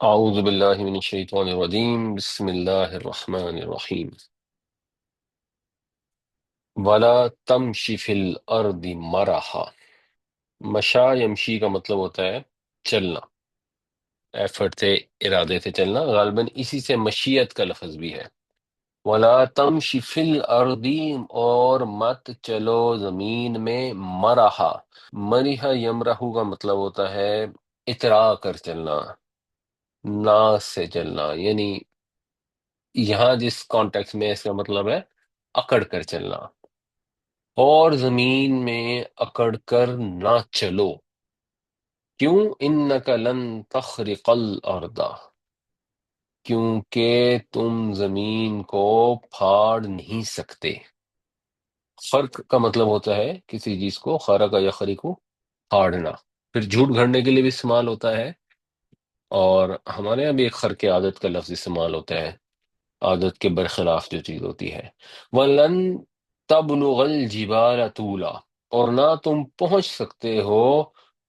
اعوذ باللہ من الشیطان الرجیم، بسم اللہ الرحمن الرحیم۔ ولا تمشی فی الارض مرحا۔ مشا یمشی کا مطلب ہوتا ہے چلنا، ایفرٹ سے، ارادے سے چلنا، غالباً اسی سے مشیت کا لفظ بھی ہے۔ ولا تمشی فی الارض، اور مت چلو زمین میں، مرحا۔ مریحا یمرحو کا مطلب ہوتا ہے اترا کر چلنا، ناز سے چلنا، یعنی یہاں جس کانٹیکس میں اس کا مطلب ہے اکڑ کر چلنا، اور زمین میں اکڑ کر نہ چلو۔ کیوں؟ انک لن تخرق الارض، کیونکہ تم زمین کو پھاڑ نہیں سکتے۔ خرق کا مطلب ہوتا ہے کسی چیز کو خرق یا خریقو، پھاڑنا، پھر جھوٹ گھڑنے کے لیے بھی استعمال ہوتا ہے، اور ہمارے یہاں بھی ایک خرق عادت کا لفظ استعمال ہوتا ہے، عادت کے برخلاف جو چیز ہوتی ہے۔ وَلَن تَبْلُغَ الْجِبَالَ طُولًا، اور نہ تم پہنچ سکتے ہو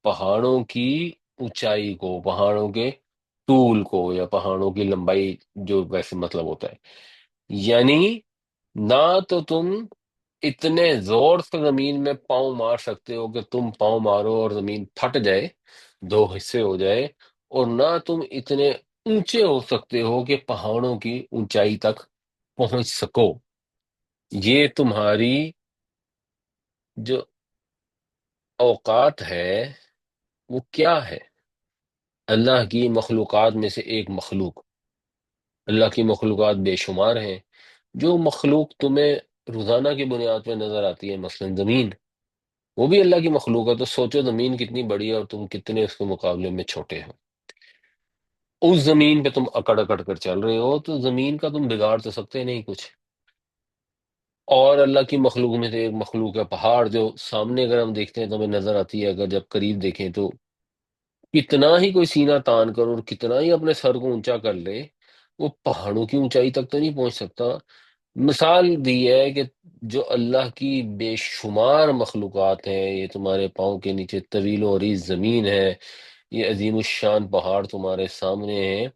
پہاڑوں کی اونچائی کو، پہاڑوں کے طول کو، یا پہاڑوں کی لمبائی، جو ویسے مطلب ہوتا ہے، یعنی نہ تو تم اتنے زور سے زمین میں پاؤں مار سکتے ہو کہ تم پاؤں مارو اور زمین پھٹ جائے، دو حصے ہو جائے، اور نہ تم اتنے اونچے ہو سکتے ہو کہ پہاڑوں کی اونچائی تک پہنچ سکو۔ یہ تمہاری جو اوقات ہے وہ کیا ہے؟ اللہ کی مخلوقات میں سے ایک مخلوق، اللہ کی مخلوقات بے شمار ہیں، جو مخلوق تمہیں روزانہ کی بنیاد پہ نظر آتی ہے، مثلا زمین، وہ بھی اللہ کی مخلوق ہے، تو سوچو زمین کتنی بڑی ہے اور تم کتنے اس کے مقابلے میں چھوٹے ہو۔ اس زمین پہ تم اکڑ اکڑ کر چل رہے ہو، تو زمین کا تم بگاڑ تو سکتے نہیں کچھ۔ اور اللہ کی مخلوق میں سے ایک مخلوق ہے پہاڑ، جو سامنے اگر ہم دیکھتے ہیں تو ہمیں نظر آتی ہے، اگر جب قریب دیکھیں تو کتنا ہی کوئی سینہ تان کر اور کتنا ہی اپنے سر کو اونچا کر لے، وہ پہاڑوں کی اونچائی تک تو نہیں پہنچ سکتا۔ مثال دی ہے کہ جو اللہ کی بے شمار مخلوقات ہیں، یہ تمہارے پاؤں کے نیچے طویل و عریض زمین ہے، یہ عظیم الشان پہاڑ تمہارے سامنے ہیں،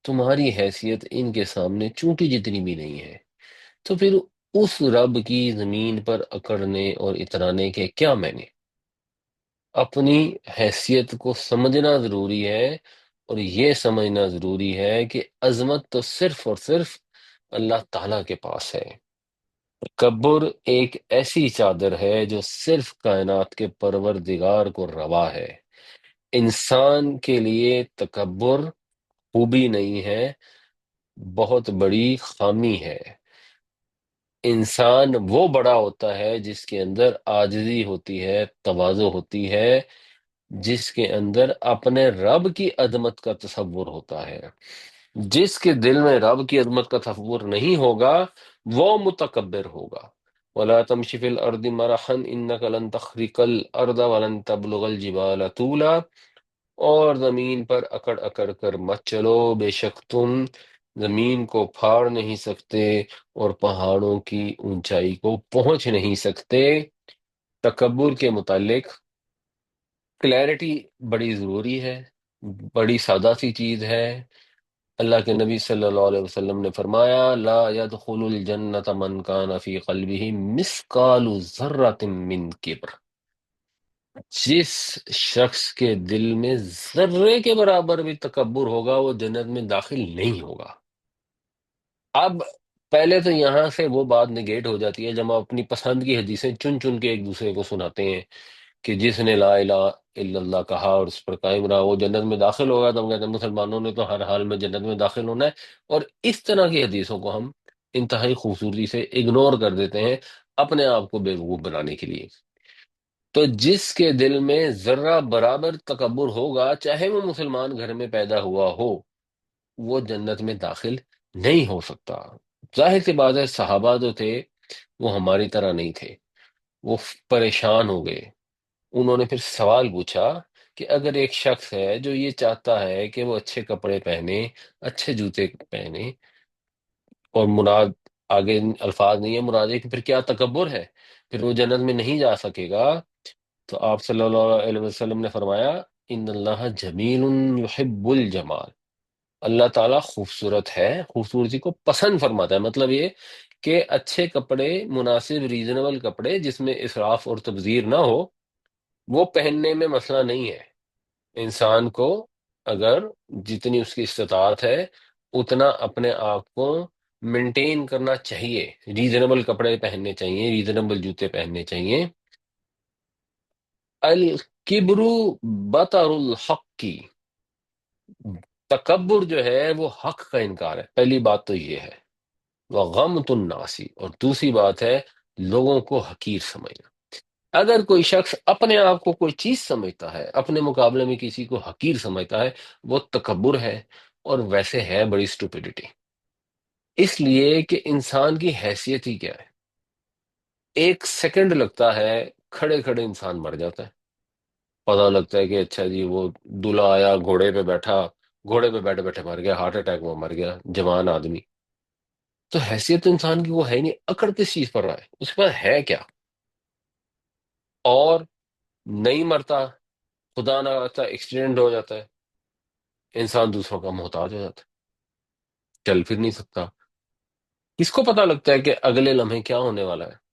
تمہاری حیثیت ان کے سامنے چونٹی جتنی بھی نہیں ہے۔ تو پھر اس رب کی زمین پر اکڑنے اور اترانے کے کیا معنی؟ اپنی حیثیت کو سمجھنا ضروری ہے، اور یہ سمجھنا ضروری ہے کہ عظمت تو صرف اور صرف اللہ تعالیٰ کے پاس ہے۔ تکبر ایک ایسی چادر ہے جو صرف کائنات کے پروردگار کو روا ہے۔ انسان کے لیے تکبر خوبی نہیں ہے، بہت بڑی خامی ہے۔ انسان وہ بڑا ہوتا ہے جس کے اندر عاجزی ہوتی ہے، تواضع ہوتی ہے، جس کے اندر اپنے رب کی عظمت کا تصور ہوتا ہے۔ جس کے دل میں رب کی عظمت کا تصور نہیں ہوگا وہ متکبر ہوگا۔ وَلَا تَمْشِ فِي الْأَرْضِ مَرَحًا إِنَّكَ لَن تَخْرِقَ الْأَرْضَ وَلَن تَبْلُغَ الْجِبَالَ طُولًا، اور زمین پر اکڑ اکڑ کر مت چلو، بے شک تم زمین کو پھاڑ نہیں سکتے اور پہاڑوں کی اونچائی کو پہنچ نہیں سکتے۔ تکبر کے متعلق کلیئرٹی بڑی ضروری ہے، بڑی سادہ سی چیز ہے۔ اللہ کے نبی صلی اللہ علیہ وسلم نے فرمایا، لا يدخل الجنت من کان فی قلبہ مثقال ذرۃ من کبر، جس شخص کے دل میں ذرے کے برابر بھی تکبر ہوگا وہ جنت میں داخل نہیں ہوگا۔ اب پہلے تو یہاں سے وہ بات نگیٹ ہو جاتی ہے جب ہم اپنی پسند کی حدیثیں چن چن کے ایک دوسرے کو سناتے ہیں کہ جس نے لا الہ الا اللہ کہا اور اس پر قائم رہا وہ جنت میں داخل ہوگا، تو ہم کہتے ہیں مسلمانوں نے تو ہر حال میں جنت میں داخل ہونا ہے، اور اس طرح کی حدیثوں کو ہم انتہائی خوبصورتی سے اگنور کر دیتے ہیں اپنے آپ کو بیوقوف بنانے کے لیے۔ تو جس کے دل میں ذرہ برابر تکبر ہوگا، چاہے وہ مسلمان گھر میں پیدا ہوا ہو، وہ جنت میں داخل نہیں ہو سکتا۔ ظاہر سی بات ہے، صحابہ جو تھے وہ ہماری طرح نہیں تھے، وہ پریشان ہو گئے۔ انہوں نے پھر سوال پوچھا کہ اگر ایک شخص ہے جو یہ چاہتا ہے کہ وہ اچھے کپڑے پہنے، اچھے جوتے پہنے، اور مراد آگے الفاظ نہیں ہے، مراد ہے کہ پھر کیا تکبر ہے، پھر وہ جنت میں نہیں جا سکے گا؟ تو آپ صلی اللہ علیہ وسلم نے فرمایا، ان اللہ جمیل یحب الجمال، اللہ تعالیٰ خوبصورت ہے، خوبصورتی کو پسند فرماتا ہے، مطلب یہ کہ اچھے کپڑے، مناسب ریزنیبل کپڑے جس میں اسراف اور تبذیر نہ ہو، وہ پہننے میں مسئلہ نہیں ہے۔ انسان کو اگر جتنی اس کی استطاعت ہے اتنا اپنے آپ کو مینٹین کرنا چاہیے، ریزنیبل کپڑے پہننے چاہیے، ریزنیبل جوتے پہننے چاہیے۔ الکبر بطر الحق کی، تکبر جو ہے وہ حق کا انکار ہے، پہلی بات تو یہ ہے۔ وغمط الناسی، اور دوسری بات ہے لوگوں کو حقیر سمجھنا۔ اگر کوئی شخص اپنے آپ کو کوئی چیز سمجھتا ہے، اپنے مقابلے میں کسی کو حقیر سمجھتا ہے، وہ تکبر ہے، اور ویسے ہے بڑی اسٹوپیڈیٹی۔ اس لیے کہ انسان کی حیثیت ہی کیا ہے، ایک سیکنڈ لگتا ہے کھڑے کھڑے انسان مر جاتا ہے، پتہ لگتا ہے کہ اچھا جی وہ دلہا آیا گھوڑے پہ بیٹھا، گھوڑے پہ بیٹھے بیٹھے مر گیا، ہارٹ اٹیک میں مر گیا جوان آدمی۔ تو حیثیت تو انسان کی وہ ہے ہی نہیں، اکڑ کس چیز پر رہا ہے، اس کے پاس ہے کیا؟ اور نہیں مرتا، خدا نہ کرتا ایکسیڈنٹ ہو جاتا ہے، انسان دوسروں کا محتاج ہو جاتا ہے، چل پھر نہیں سکتا۔ کس کو پتا لگتا ہے کہ اگلے لمحے کیا ہونے والا ہے؟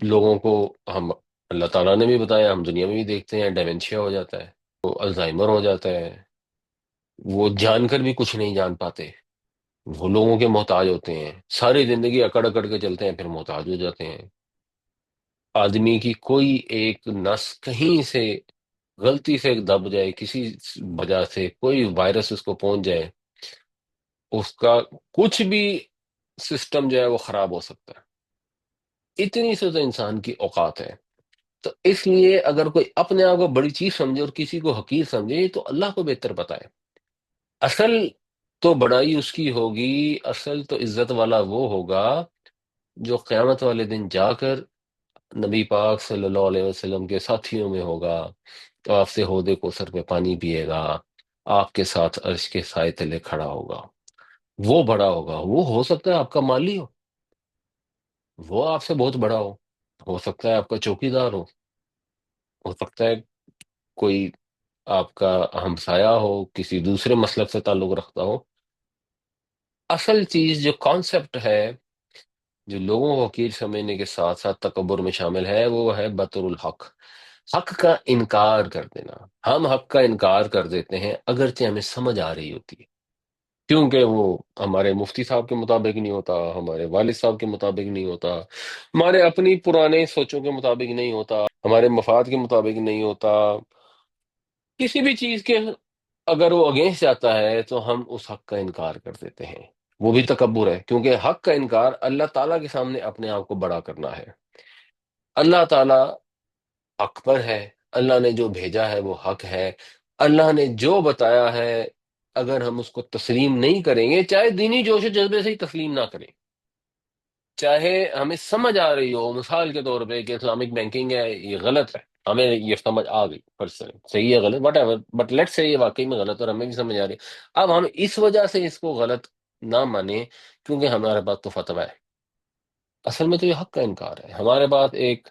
لوگوں کو ہم، اللہ تعالیٰ نے بھی بتایا، ہم دنیا میں بھی دیکھتے ہیں، ڈیمنشیا ہو جاتا ہے، وہ الزائمر ہو جاتا ہے، وہ جان کر بھی کچھ نہیں جان پاتے، وہ لوگوں کے محتاج ہوتے ہیں، ساری زندگی اکڑ اکڑ کے چلتے ہیں، پھر محتاج ہو جاتے ہیں۔ آدمی کی کوئی ایک نس کہیں سے غلطی سے دب جائے، کسی وجہ سے کوئی وائرس اس کو پہنچ جائے، اس کا کچھ بھی سسٹم جو ہے وہ خراب ہو سکتا ہے۔ اتنی سے تو انسان کی اوقات ہے۔ تو اس لیے اگر کوئی اپنے آپ کو بڑی چیز سمجھے اور کسی کو حقیر سمجھے تو اللہ کو بہتر پتہ ہے۔ اصل تو بڑائی اس کی ہوگی، اصل تو عزت والا وہ ہوگا جو قیامت والے دن جا کر نبی پاک صلی اللہ علیہ وسلم کے ساتھیوں میں ہوگا، تو آپ سے حوض کوثر پہ پانی پیے گا، آپ کے ساتھ عرش کے سائے تلے کھڑا ہوگا، وہ بڑا ہوگا۔ وہ ہو سکتا ہے آپ کا مالی وہ آپ سے بہت بڑا ہو سکتا ہے آپ کا چوکی دار ہو سکتا ہے کوئی آپ کا ہمسایہ ہو، کسی دوسرے مسلک سے تعلق رکھتا ہو۔ اصل چیز جو کانسیپٹ ہے، جو لوگوں کو حقیر سمجھنے کے ساتھ ساتھ تکبر میں شامل ہے، وہ ہے بطر الحق، حق کا انکار کر دینا۔ ہم حق کا انکار کر دیتے ہیں اگرچہ ہمیں سمجھ آ رہی ہوتی ہے، کیونکہ وہ ہمارے مفتی صاحب کے مطابق نہیں ہوتا، ہمارے والد صاحب کے مطابق نہیں ہوتا، ہمارے اپنی پرانے سوچوں کے مطابق نہیں ہوتا، ہمارے مفاد کے مطابق نہیں ہوتا، کسی بھی چیز کے اگر وہ اگینسٹ جاتا ہے تو ہم اس حق کا انکار کر دیتے ہیں۔ وہ بھی تکبر ہے، کیونکہ حق کا انکار اللہ تعالیٰ کے سامنے اپنے آپ کو بڑا کرنا ہے۔ اللہ تعالیٰ حق پر ہے، اللہ نے جو بھیجا ہے وہ حق ہے، اللہ نے جو بتایا ہے اگر ہم اس کو تسلیم نہیں کریں گے، چاہے دینی جوش و جذبے سے ہی تسلیم نہ کریں، چاہے ہمیں سمجھ آ رہی ہو، مثال کے طور پہ کہ اسلامک بینکنگ ہے یہ غلط ہے، ہمیں یہ سمجھ آ گئی پرسن صحیح ہے غلط وٹ ایور، بٹ لیٹ سے یہ واقعی میں غلط اور ہمیں بھی سمجھ آ رہی ہے، اب ہم اس وجہ سے اس کو غلط نہ مانیں کیونکہ ہمارے پاس تو فتویٰ ہے۔ اصل میں تو یہ حق کا انکار ہے۔ ہمارے پاس ایک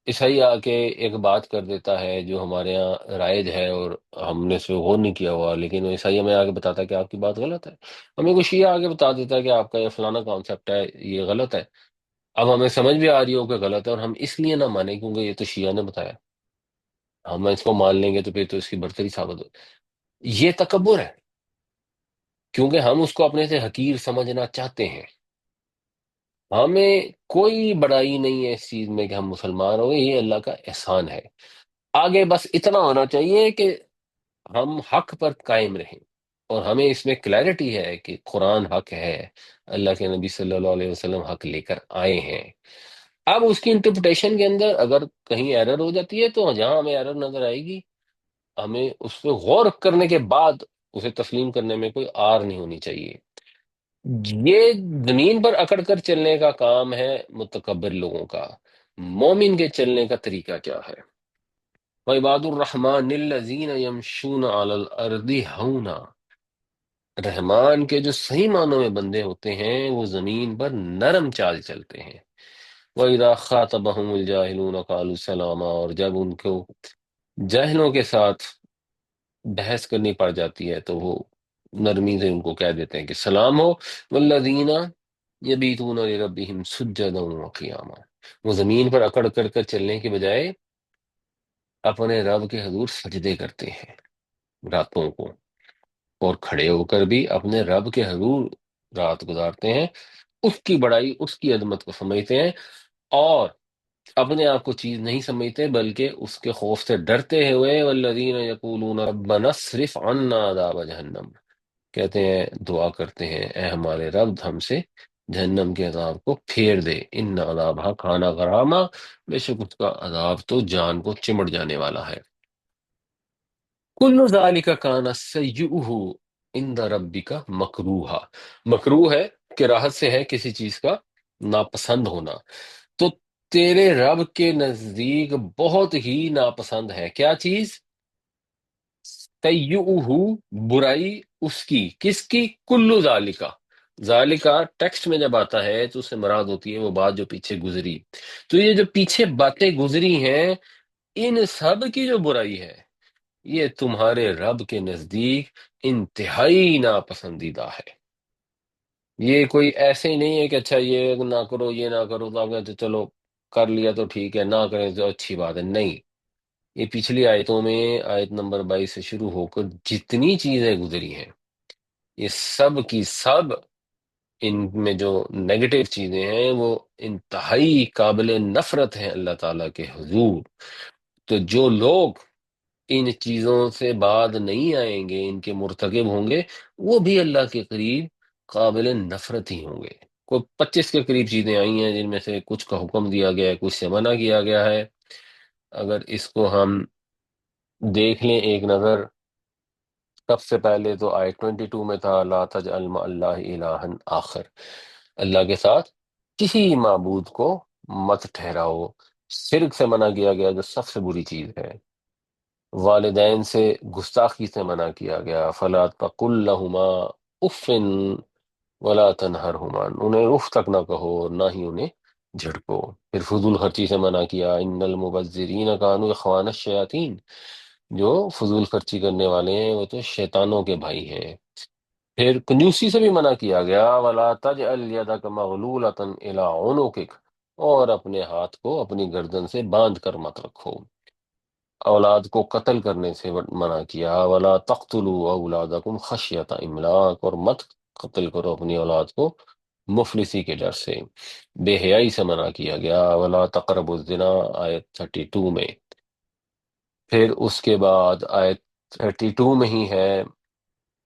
عیسائی آ کے ایک بات کر دیتا ہے جو ہمارے یہاں رائج ہے اور ہم نے اس پہ غور نہیں کیا ہوا، لیکن وہ عیسائی ہمیں آ کے بتاتا ہے کہ آپ کی بات غلط ہے۔ ہمیں کوئی شیعہ آ کے بتا دیتا ہے کہ آپ کا یہ فلانا کانسیپٹ ہے یہ غلط ہے، اب ہمیں سمجھ بھی آ رہی ہو کہ غلط ہے اور ہم اس لیے نہ مانیں کیونکہ یہ تو شیعہ نے بتایا، ہم اس کو مان لیں گے تو پھر تو اس کی برتری ثابت ہو۔ یہ تکبر ہے، کیونکہ ہم اس کو اپنے سے حقیر سمجھنا چاہتے ہیں۔ ہمیں کوئی بڑائی نہیں ہے اس چیز میں کہ ہم مسلمان ہو گئے، یہ اللہ کا احسان ہے۔ آگے بس اتنا ہونا چاہیے کہ ہم حق پر قائم رہیں، اور ہمیں اس میں کلیئرٹی ہے کہ قرآن حق ہے، اللہ کے نبی صلی اللہ علیہ وسلم حق لے کر آئے ہیں۔ اب اس کی انٹرپریٹیشن کے اندر اگر کہیں ایرر ہو جاتی ہے تو جہاں ہمیں ایرر نظر آئے گی، ہمیں اس پہ غور کرنے کے بعد اسے تسلیم کرنے میں کوئی آر نہیں ہونی چاہیے۔ یہ زمین پر اکڑ کر چلنے کا کام ہے متکبر لوگوں کا۔ مومن کے چلنے کا طریقہ کیا ہے؟ وَعِبَادُ الرَّحْمَنِ الَّذِينَ يَمْشُونَ عَلَى الْأَرْضِ هَوْنًا، رحمان کے جو صحیح معنوں میں بندے ہوتے ہیں وہ زمین پر نرم چال چلتے ہیں۔ وَإِذَا خَاطَبَهُمُ الْجَاهِلُونَ قَالُوا سَلَامًا، اور جب ان کو جاہلوں کے ساتھ بحث کرنی پڑ جاتی ہے تو وہ نرمی سے ان کو کہہ دیتے ہیں کہ سلام ہو، والذین یبیتون لربہم سجدا وقیاما، وہ زمین پر اکڑ کر کر چلنے کے بجائے اپنے رب کے حضور سجدے کرتے ہیں راتوں کو، اور کھڑے ہو کر بھی اپنے رب کے حضور رات گزارتے ہیں، اس کی بڑائی، اس کی عظمت کو سمجھتے ہیں، اور اپنے آپ کو چیز نہیں سمجھتے بلکہ اس کے خوف سے ڈرتے ہوئے، والذین یقولون ربنا اصرف عنا عذاب جہنم، کہتے ہیں، دعا کرتے ہیں، اے ہمارے رب ہم سے جہنم کے عذاب کو پھیر دے، ان عذابہ کھانا غراما، بے شک اس کا عذاب تو جان کو چمٹ جانے والا ہے۔ کل ذالک کان سیئہ عند ربک مکروہا، مکروہ ہے، کراہت سے ہے کسی چیز کا ناپسند ہونا، تو تیرے رب کے نزدیک بہت ہی ناپسند ہے کیا چیز؟ سیئہ، برائی اس کی، کس کی؟ کلو ذالکا، ذالکا ٹیکسٹ میں جب آتا ہے تو اس سے مراد ہوتی ہے وہ بات جو پیچھے گزری، تو یہ جو پیچھے باتیں گزری ہیں ان سب کی جو برائی ہے یہ تمہارے رب کے نزدیک انتہائی ناپسندیدہ ہے۔ یہ کوئی ایسے ہی نہیں ہے کہ اچھا یہ نہ کرو یہ نہ کرو تو آپ کہتے چلو کر لیا تو ٹھیک ہے، نہ کریں تو اچھی بات ہے، نہیں، یہ پچھلی آیتوں میں آیت نمبر 22 سے شروع ہو کر جتنی چیزیں گزری ہیں یہ سب کی سب، ان میں جو نیگیٹو چیزیں ہیں وہ انتہائی قابل نفرت ہیں اللہ تعالیٰ کے حضور، تو جو لوگ ان چیزوں سے بعد نہیں آئیں گے، ان کے مرتکب ہوں گے، وہ بھی اللہ کے قریب قابل نفرت ہی ہوں گے۔ کوئی 25 کے قریب چیزیں آئی ہیں جن میں سے کچھ کا حکم دیا گیا ہے، کچھ سے منع کیا گیا ہے۔ اگر اس کو ہم دیکھ لیں ایک نظر، سب سے پہلے تو آیت 22 میں تھا لا تجعل مع اللہ الہا آخر، اللہ کے ساتھ کسی معبود کو مت ٹھہراؤ، شرک سے منع کیا گیا جو سب سے بری چیز ہے، والدین سے گستاخی سے منع کیا گیا، فلا تقل لہما اف ولا تنہرہما، انہیں اف تک نہ کہو اور نہ ہی انہیں جھڑکو، پھر فضول خرچی سے منع کیا، ان المبذرین کانوا اخوان الشیاطین، جو فضول خرچی کرنے والے ہیں وہ تو شیطانوں کے بھائی ہیں، پھر کنجوسی سے بھی منع کیا گیا، ولا تجعل یدک مغلولۃ الی عنقک، اور اپنے ہاتھ کو اپنی گردن سے باندھ کر مت رکھو، اولاد کو قتل کرنے سے منع کیا، ولا تقتلوا اولادکم خشیۃ املاق، اور مت قتل کرو اپنی اولاد کو مفلسی کے ڈر سے، بے حیائی سے منع کیا گیا، ولا تقربوا الزنا آیت 32 میں، پھر اس کے بعد آیت 32 میں ہی ہے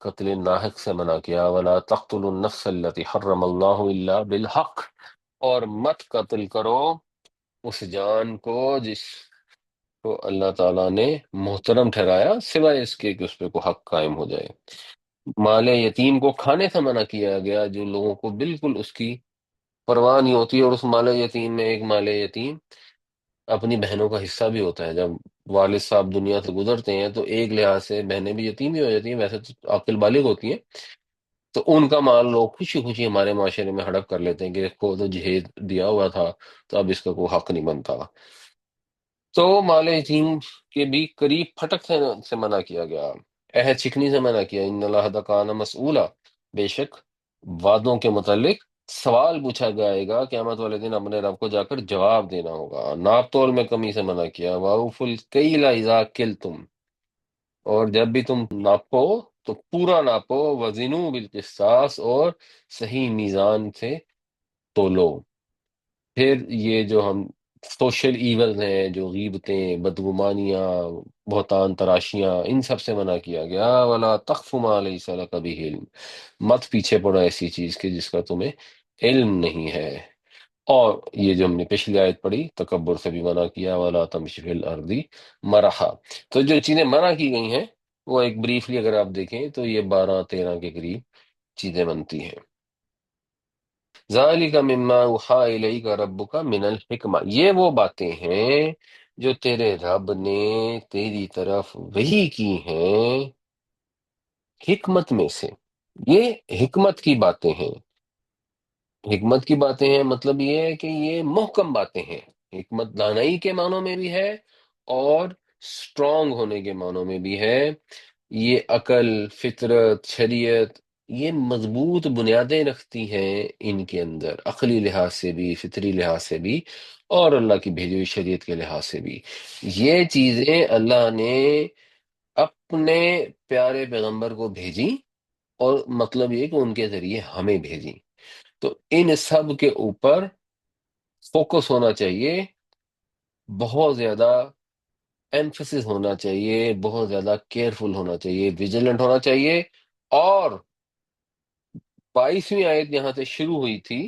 قتل ناحق سے منع کیا، ولا تقتلوا النفس التي حرم اللہ الا بالحق، اور مت قتل کرو اس جان کو جس کو اللہ تعالیٰ نے محترم ٹھہرایا سوائے اس کے کہ اس پہ کوئی حق قائم ہو جائے، مال یتیم کو کھانے سے منع کیا گیا جو لوگوں کو بالکل اس کی پرواہ نہیں ہوتی، اور اس مال یتیم میں ایک مال یتیم اپنی بہنوں کا حصہ بھی ہوتا ہے، جب والد صاحب دنیا سے گزرتے ہیں تو ایک لحاظ سے بہنیں بھی یتیم ہی ہو جاتی ہیں، ویسے تو عاقل بالغ ہوتی ہیں، تو ان کا مال لوگ خوشی خوشی ہمارے معاشرے میں ہڑپ کر لیتے ہیں کہ کو تو جہیز دیا ہوا تھا تو اب اس کا کوئی حق نہیں بنتا، تو مال یتیم کے بھی قریب پھٹک سے منع کیا گیا، عہد چکنی سے منع کیا، ان اللہ کان مسئولا، بے شک وعدوں کے متعلق سوال پوچھا جائے گا قیامت والے دن، اپنے رب کو جا کر جواب دینا ہوگا، ناپ تول میں کمی سے منع کیا، وَأَوْفُوا الْكَيْلَ إِذَا كِلْتُمْ، اور جب بھی تم ناپو تو پورا ناپو، وزنوا بالقسطاس، اور صحیح میزان سے تولو، پھر یہ جو ہم سوشل ایونز ہیں، جو غیبتیں، بدگمانیاں، بہتان تراشیاں، ان سب سے منع کیا گیا، ولا تخف ما لیس لک بہ علم، مت پیچھے پڑو ایسی چیز کے جس کا تمہیں علم نہیں ہے، اور یہ جو ہم نے پچھلی آیت پڑھی تکبر سے بھی منع کیا، ولا تمشی فی الارض مرحا، تو جو چیزیں منع کی گئی ہیں وہ ایک بریفلی اگر آپ دیکھیں تو یہ 12-13 کے قریب چیزیں بنتی ہیں۔ ذَلِكَ مِمَّا أُوحَىٰ إِلَيْكَ رَبُّكَ مِنَ الْحِكْمَةِ، یہ وہ باتیں ہیں جو تیرے رب نے تیری طرف وحی کی ہیں حکمت میں سے، یہ حکمت کی باتیں ہیں، حکمت کی باتیں ہیں مطلب یہ ہے کہ یہ محکم باتیں ہیں، حکمت دانائی کے معنوں میں بھی ہے اور اسٹرانگ ہونے کے معنوں میں بھی ہے، یہ عقل، فطرت، شریعت، یہ مضبوط بنیادیں رکھتی ہیں ان کے اندر، عقلی لحاظ سے بھی، فطری لحاظ سے بھی، اور اللہ کی بھیجی ہوئی شریعت کے لحاظ سے بھی۔ یہ چیزیں اللہ نے اپنے پیارے پیغمبر کو بھیجی، اور مطلب یہ کہ ان کے ذریعے ہمیں بھیجی۔ تو ان سب کے اوپر فوکس ہونا چاہیے، بہت زیادہ ایمفسس ہونا چاہیے، بہت زیادہ کیئرفل ہونا چاہیے، ویجیلنٹ ہونا چاہیے۔ اور 22ویں آیت یہاں سے شروع ہوئی تھی،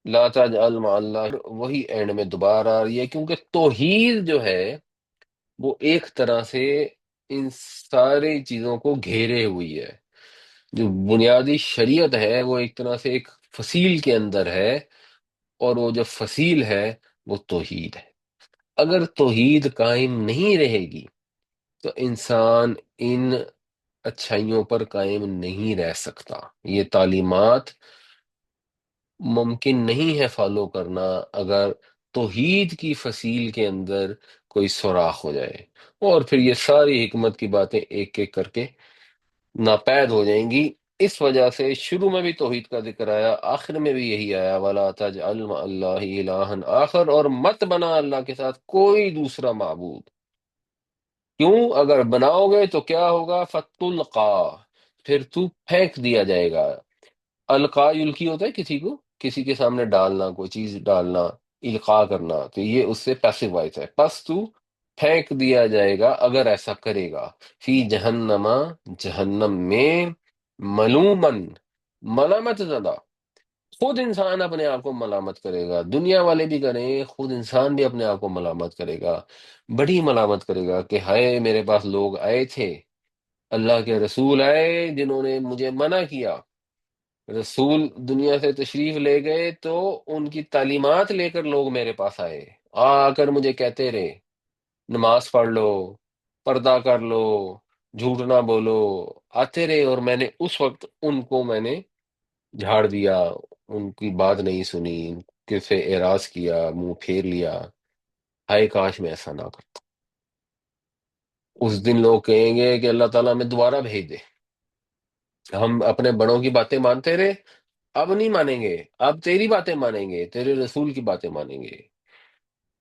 لا تجعل مع اللہ، وہی اینڈ میں دوبارہ آ رہی ہے، کیونکہ توحید جو ہے وہ ایک طرح سے ان ساری چیزوں کو گھیرے ہوئی ہے۔ جو بنیادی شریعت ہے وہ ایک طرح سے ایک فصیل کے اندر ہے، اور وہ جو فصیل ہے وہ توحید ہے۔ اگر توحید قائم نہیں رہے گی تو انسان ان اچھائیوں پر قائم نہیں رہ سکتا۔ یہ تعلیمات ممکن نہیں ہے فالو کرنا اگر توحید کی فصیل کے اندر کوئی سوراخ ہو جائے، اور پھر یہ ساری حکمت کی باتیں ایک ایک کر کے ناپید ہو جائیں گی۔ اس وجہ سے شروع میں بھی توحید کا ذکر آیا، آخر میں بھی یہی آیا، وَلَا تَجْعَلْ مَعَ اللَّهِ إِلَٰهًا آخر، اور مت بنا اللہ کے ساتھ کوئی دوسرا معبود۔ کیوں؟ اگر بناؤ گے تو کیا ہوگا؟ فَتُلْقَىٰ، پھر تو پھینک دیا جائے گا۔ القاء یلقی ہوتا ہے کسی کو، کسی کے سامنے ڈالنا، کوئی چیز ڈالنا، القاء کرنا، تو یہ اس سے پیسو وائس ہے، پس تو پھینک دیا جائے گا اگر ایسا کرے گا، فی جہنم، جہنم میں، ملومن، ملامت زدہ۔ خود انسان اپنے آپ کو ملامت کرے گا، دنیا والے بھی کریں، خود انسان بھی اپنے آپ کو ملامت کرے گا، بڑی ملامت کرے گا کہ ہائے میرے پاس لوگ آئے تھے، اللہ کے رسول آئے جنہوں نے مجھے منع کیا، رسول دنیا سے تشریف لے گئے تو ان کی تعلیمات لے کر لوگ میرے پاس آئے، آ کر مجھے کہتے رہے نماز پڑھ لو، پردہ کر لو، جھوٹ نہ بولو، آتے رہے، اور میں نے اس وقت ان کو میں نے جھاڑ دیا، ان کی بات نہیں سنی، ان کے سے اعراض کیا، منہ پھیر لیا، ہائے کاش میں ایسا نہ کرتا۔ اس دن لوگ کہیں گے کہ اللہ تعالیٰ ہمیں دوبارہ بھیج دے، ہم اپنے بڑوں کی باتیں مانتے رہے، اب نہیں مانیں گے، اب تیری باتیں مانیں گے، تیرے رسول کی باتیں مانیں گے۔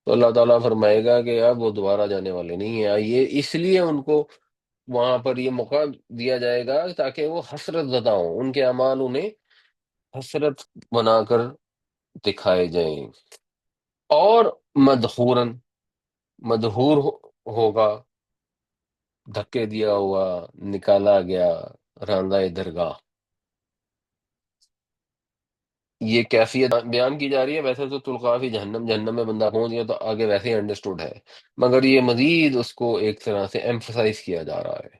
تو اللہ تعالیٰ فرمائے گا کہ اب وہ دوبارہ جانے والے نہیں ہیں، یہ اس لیے ان کو وہاں پر یہ موقع دیا جائے گا تاکہ وہ حسرت زدہ ہوں، ان کے اعمال انہیں حسرت بنا کر دکھائے جائیں۔ اور مدحورن، مدحور ہوگا، دھکے دیا ہوا، نکالا گیا، راندہ درگاہ۔ یہ کیفیت بیان کی جا رہی ہے، ویسے تو تلقافی جہنم، جہنم میں بندہ پہنچ گیا تو آگے ویسے ہی انڈرسٹوڈ ہے، مگر یہ مزید اس کو ایک طرح سے ایمفسائز کیا جا رہا ہے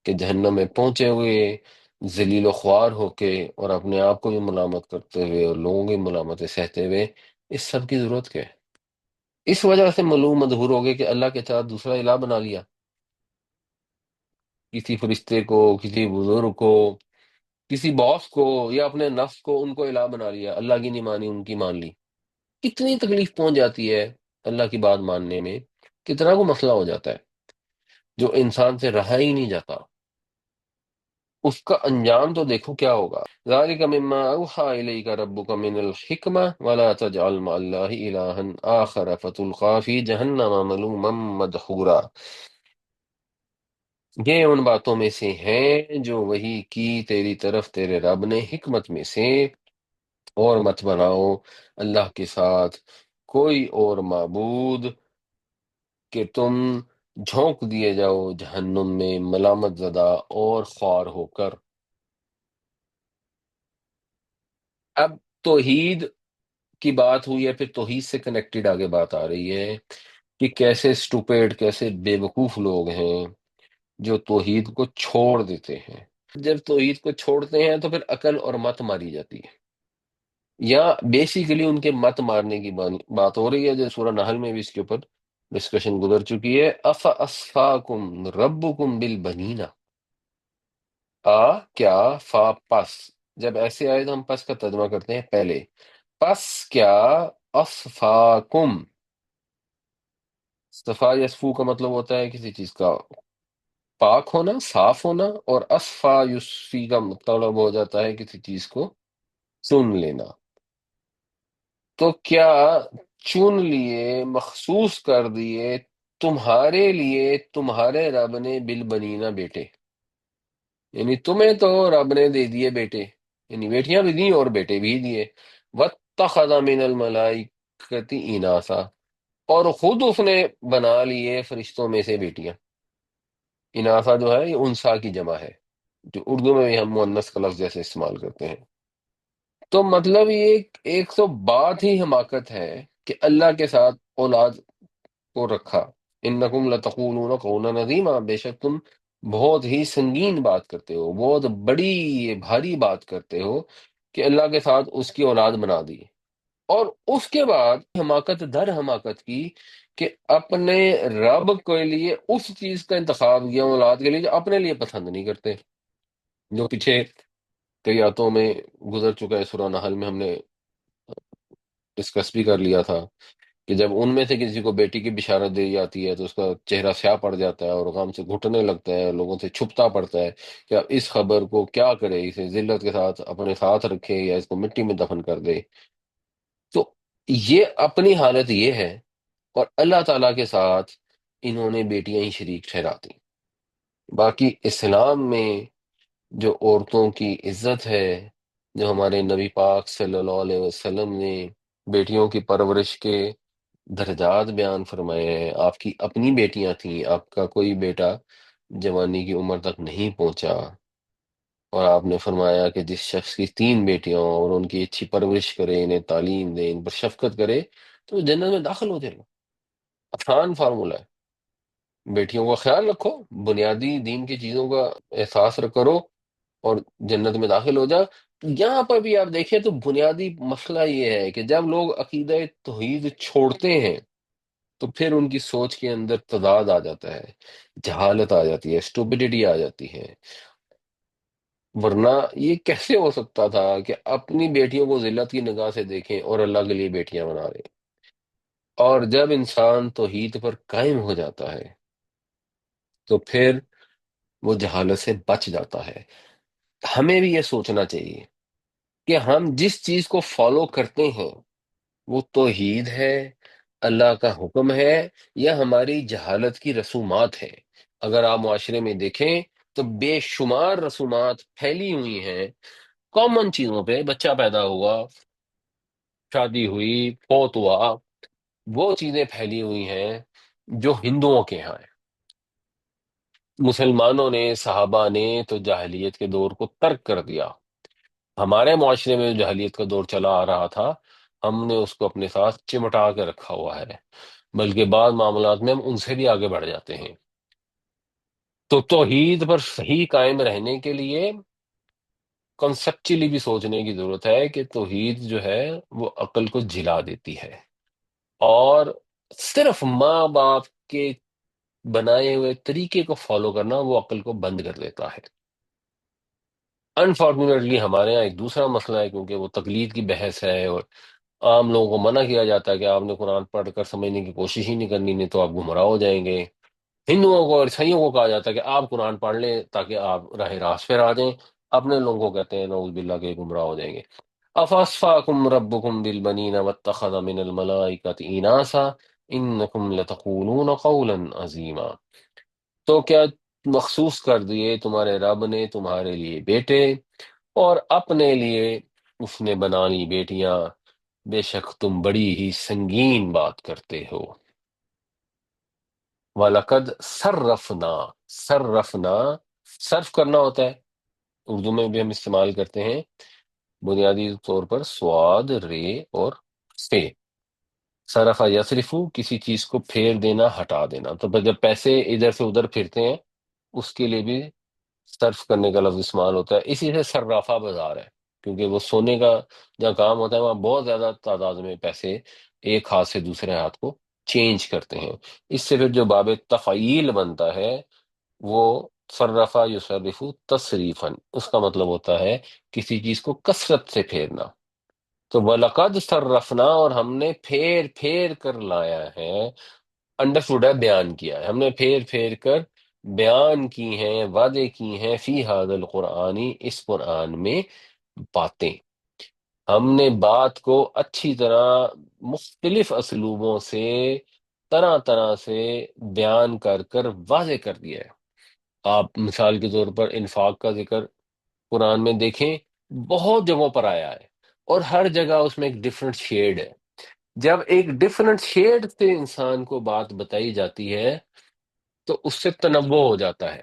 کہ جہنم میں پہنچے ہوئے، ذلیل و خوار ہو کے، اور اپنے آپ کو بھی ملامت کرتے ہوئے اور لوگوں کی ملامتیں سہتے ہوئے، اس سب کی ضرورت کیا ہے؟ اس وجہ سے ملوم مدہور ہو گئے کہ اللہ کے ساتھ دوسرا الہ بنا لیا، کسی فرشتے کو، کسی بزرگ کو، کسی باس کو، یا اپنے نفس کو، ان کو الہ بنا لیا، اللہ کی نہیں مانی، ان کی مان لی۔ کتنی تکلیف پہنچ جاتی ہے اللہ کی بات ماننے میں، کتنا کو مسئلہ ہو جاتا ہے جو انسان سے رہا ہی نہیں جاتا۔ اس کا انجام تو دیکھو کیا ہوگا۔ ذالک مما اوحی الیک ربک من الحکمہ ولا تجعل مع اللہ الہا آخر فتلقی فی جہنم ملوما مدحورا۔ یہ ان باتوں میں سے ہیں جو وحی کی تیری طرف تیرے رب نے حکمت میں سے، اور مت بناؤ اللہ کے ساتھ کوئی اور معبود کہ تم جھونک دیے جاؤ جہنم میں ملامت زدہ اور خوار ہو کر۔ اب توحید کی بات ہوئی ہے، پھر توحید سے کنیکٹڈ آگے بات آ رہی ہے کہ کیسے اسٹوپیڈ، کیسے بے وقوف لوگ ہیں جو توحید کو چھوڑ دیتے ہیں۔ جب توحید کو چھوڑتے ہیں تو پھر عقل اور مت ماری جاتی ہے، یا بیسیکلی ان کے مت مارنے کی بات ہو رہی ہے، جو سورہ نحل میں بھی اس کے اوپر ڈسکشن گزر چکی ہے۔ اف اسفاکم ربکم بالبنین، کیا، فا پس، جب ایسے آئے تو ہم پس کا ترجمہ کرتے ہیں پہلے، پس کیا، اصفاکم، صفا یصفو کا مطلب ہوتا ہے کسی چیز کا پاک ہونا، صاف ہونا، اور اصفا یصفی کا مطلب ہو جاتا ہے کسی چیز کو چن لینا. تو کیا چن لیے، مخصوص کر دیے تمہارے لیے تمہارے رب نے بالبنینا بیٹے، یعنی تمہیں تو رب نے دے دیے بیٹے، یعنی بیٹیاں بھی دیں اور بیٹے بھی دیے. واتخذ من الملائکۃ اناثا، اور خود اس نے بنا لیے فرشتوں میں سے بیٹیاں. اناثا جو ہے یہ انسا کی جمع ہے، جو اردو میں بھی ہم مؤنث کا لفظ جیسے استعمال کرتے ہیں. تو مطلب یہ ایک تو بات ہی حماقت ہے کہ اللہ کے ساتھ اولاد کو رکھا. انکم لتقولون قولا عظیما، بے شک تم بہت ہی سنگین بات کرتے ہو، بہت بڑی بھاری بات کرتے ہو کہ اللہ کے ساتھ اس کی اولاد بنا دی. اور اس کے بعد حماقت در حماقت کی کہ اپنے رب کے لیے اس چیز کا انتخاب کیا اولاد کے لیے جو اپنے لیے پسند نہیں کرتے، جو پیچھے کئی آیتوں میں گزر چکا ہے. سورہ نحل میں ہم نے ڈسکس بھی کر لیا تھا کہ جب ان میں سے کسی کو بیٹی کی بشارت دی جاتی ہے تو اس کا چہرہ سیاہ پڑ جاتا ہے اور غم سے گھٹنے لگتا ہے، لوگوں سے چھپتا پڑتا ہے کہ اب اس خبر کو کیا کرے، اسے ذلت کے ساتھ اپنے ساتھ رکھے یا اس کو مٹی میں دفن کر دے. تو یہ اپنی حالت یہ ہے، اور اللہ تعالیٰ کے ساتھ انہوں نے بیٹیاں ہی شریک ٹھہراتی. باقی اسلام میں جو عورتوں کی عزت ہے، جو ہمارے نبی پاک صلی اللہ علیہ وسلم نے بیٹیوں کی پرورش کے درجات بیان فرمائے ہیں. آپ کی اپنی بیٹیاں تھیں، آپ کا کوئی بیٹا جوانی کی عمر تک نہیں پہنچا، اور آپ نے فرمایا کہ جس شخص کی 3 بیٹیاں ہوں اور ان کی اچھی پرورش کرے، انہیں تعلیم دے، ان پر شفقت کرے، تو وہ جنت میں داخل ہو جائے گا. آسان فارمولہ ہے. بیٹیوں کا خیال رکھو، بنیادی دین کی چیزوں کا احساس کرو، اور جنت میں داخل ہو جا. یہاں پر بھی آپ دیکھیں تو بنیادی مسئلہ یہ ہے کہ جب لوگ عقیدہ توحید چھوڑتے ہیں تو پھر ان کی سوچ کے اندر تضاد آ جاتا ہے، جہالت آ جاتی ہے، اسٹوپیڈیٹی آ جاتی ہے. ورنہ یہ کیسے ہو سکتا تھا کہ اپنی بیٹیوں کو ذلت کی نگاہ سے دیکھیں اور اللہ کے لیے بیٹیاں بنا دیں. اور جب انسان توحید پر قائم ہو جاتا ہے تو پھر وہ جہالت سے بچ جاتا ہے. ہمیں بھی یہ سوچنا چاہیے کہ ہم جس چیز کو فالو کرتے ہیں وہ توحید ہے، اللہ کا حکم ہے، یا ہماری جہالت کی رسومات ہے. اگر آپ معاشرے میں دیکھیں تو بے شمار رسومات پھیلی ہوئی ہیں کامن چیزوں پہ. بچہ پیدا ہوا، شادی ہوئی، فوت ہوا، وہ چیزیں پھیلی ہوئی ہیں جو ہندوؤں کے ہاں ہیں. مسلمانوں نے، صحابہ نے تو جاہلیت کے دور کو ترک کر دیا. ہمارے معاشرے میں جو جاہلیت کا دور چلا آ رہا تھا ہم نے اس کو اپنے ساتھ چمٹا کے رکھا ہوا ہے، بلکہ بعض معاملات میں ہم ان سے بھی آگے بڑھ جاتے ہیں. تو توحید پر صحیح قائم رہنے کے لیے کنسپچلی بھی سوچنے کی ضرورت ہے کہ توحید جو ہے وہ عقل کو جھلا دیتی ہے، اور صرف ماں باپ کے بنائے ہوئے طریقے کو فالو کرنا وہ عقل کو بند کر دیتا ہے. انفارچونیٹلی ہمارے ہاں ایک دوسرا مسئلہ ہے، کیونکہ وہ تقلید کی بحث ہے اور عام لوگوں کو منع کیا جاتا ہے کہ آپ نے قرآن پڑھ کر سمجھنے کی کوشش ہی نہیں کرنی، نہیں تو آپ گمراہ ہو جائیں گے. ہندوؤں کو اور عیسائیوں کو کہا جاتا ہے کہ آپ قرآن پڑھ لیں تاکہ آپ راہ راست پہ آ جائیں. اپنے لوگوں کو کہتے ہیں نعوذ باللہ کے گمراہ ہو جائیں گے. افاصفاکم ربکم بالبنین واتخذ من الملائکۃ اناسا انکم لتقولون قولا عظیما. تو کیا مخصوص کر دیے تمہارے رب نے تمہارے لیے بیٹے، اور اپنے لیے اس نے بنا لی بیٹیاں، بے شک تم بڑی ہی سنگین بات کرتے ہو. وَلَقَدْ صَرَّفْنَا، صرفنا صرف کرنا ہوتا ہے، اردو میں بھی ہم استعمال کرتے ہیں بنیادی طور پر سواد، رے اور فے. صرف یصرفو کسی چیز کو پھیر دینا، ہٹا دینا. تو جب پیسے ادھر سے ادھر پھرتے ہیں اس کے لیے بھی صرف کرنے کا لفظ استعمال ہوتا ہے. اسی سے صرافہ بازار ہے، کیونکہ وہ سونے کا جہاں کام ہوتا ہے وہاں بہت زیادہ تعداد میں پیسے ایک ہاتھ سے دوسرے ہاتھ کو چینج کرتے ہیں. اس سے پھر جو باب تفعیل بنتا ہے وہ صرفہ یصرف تصریفاً، اس کا مطلب ہوتا ہے کسی چیز کو کثرت سے پھیرنا. تو وَلَقَدْ صَرَّفْنَا، اور ہم نے پھیر پھیر کر لایا ہے، انڈرسٹوڈ ہے، بیان کیا ہے، ہم نے پھیر پھیر کر بیان کی ہیں، وعدے کی ہیں، فی ھذا القرآنی، اس قرآن میں، باتیں. ہم نے بات کو اچھی طرح مختلف اسلوبوں سے، طرح طرح سے بیان کر کر واضح کر دیا ہے. آپ مثال کے طور پر انفاق کا ذکر قرآن میں دیکھیں، بہت جگہوں پر آیا ہے، اور ہر جگہ اس میں ایک ڈفرنٹ شیڈ ہے. جب ایک ڈفرنٹ شیڈ سے انسان کو بات بتائی جاتی ہے تو اس سے تنوع ہو جاتا ہے،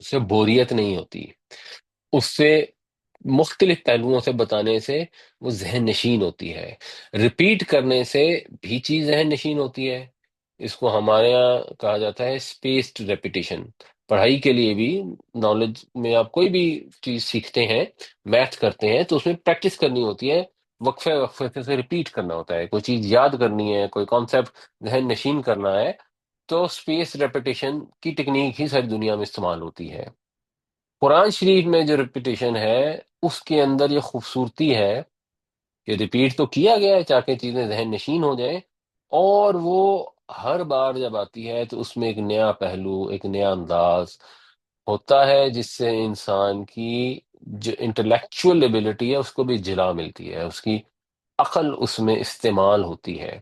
اس سے بوریت نہیں ہوتی، اس سے مختلف پہلوؤں سے بتانے سے وہ ذہن نشین ہوتی ہے. ریپیٹ کرنے سے بھی چیز ذہن نشین ہوتی ہے. اس کو ہمارے یہاں کہا جاتا ہے اسپیسڈ ریپیٹیشن. پڑھائی کے لیے بھی، نالج میں آپ کوئی بھی چیز سیکھتے ہیں، میتھ کرتے ہیں، تو اس میں پریکٹس کرنی ہوتی ہے، وقفے وقفے سے ریپیٹ کرنا ہوتا ہے. کوئی چیز یاد کرنی ہے، کوئی کانسیپٹ ذہن نشین کرنا ہے، تو اسپیس ریپیٹیشن کی ٹیکنیک ہی ساری دنیا میں استعمال ہوتی ہے. قرآن شریف میں جو ریپیٹیشن ہے، اس کے اندر یہ خوبصورتی ہے کہ ریپیٹ تو کیا گیا ہے تاکہ چیزیں ذہن نشین ہو جائیں، اور وہ ہر بار جب آتی ہے تو اس میں ایک نیا پہلو، ایک نیا انداز ہوتا ہے، جس سے انسان کی جو انٹلیکچوئل ایبلٹی ہے اس کو بھی جلا ملتی ہے، اس کی عقل اس میں استعمال ہوتی ہے،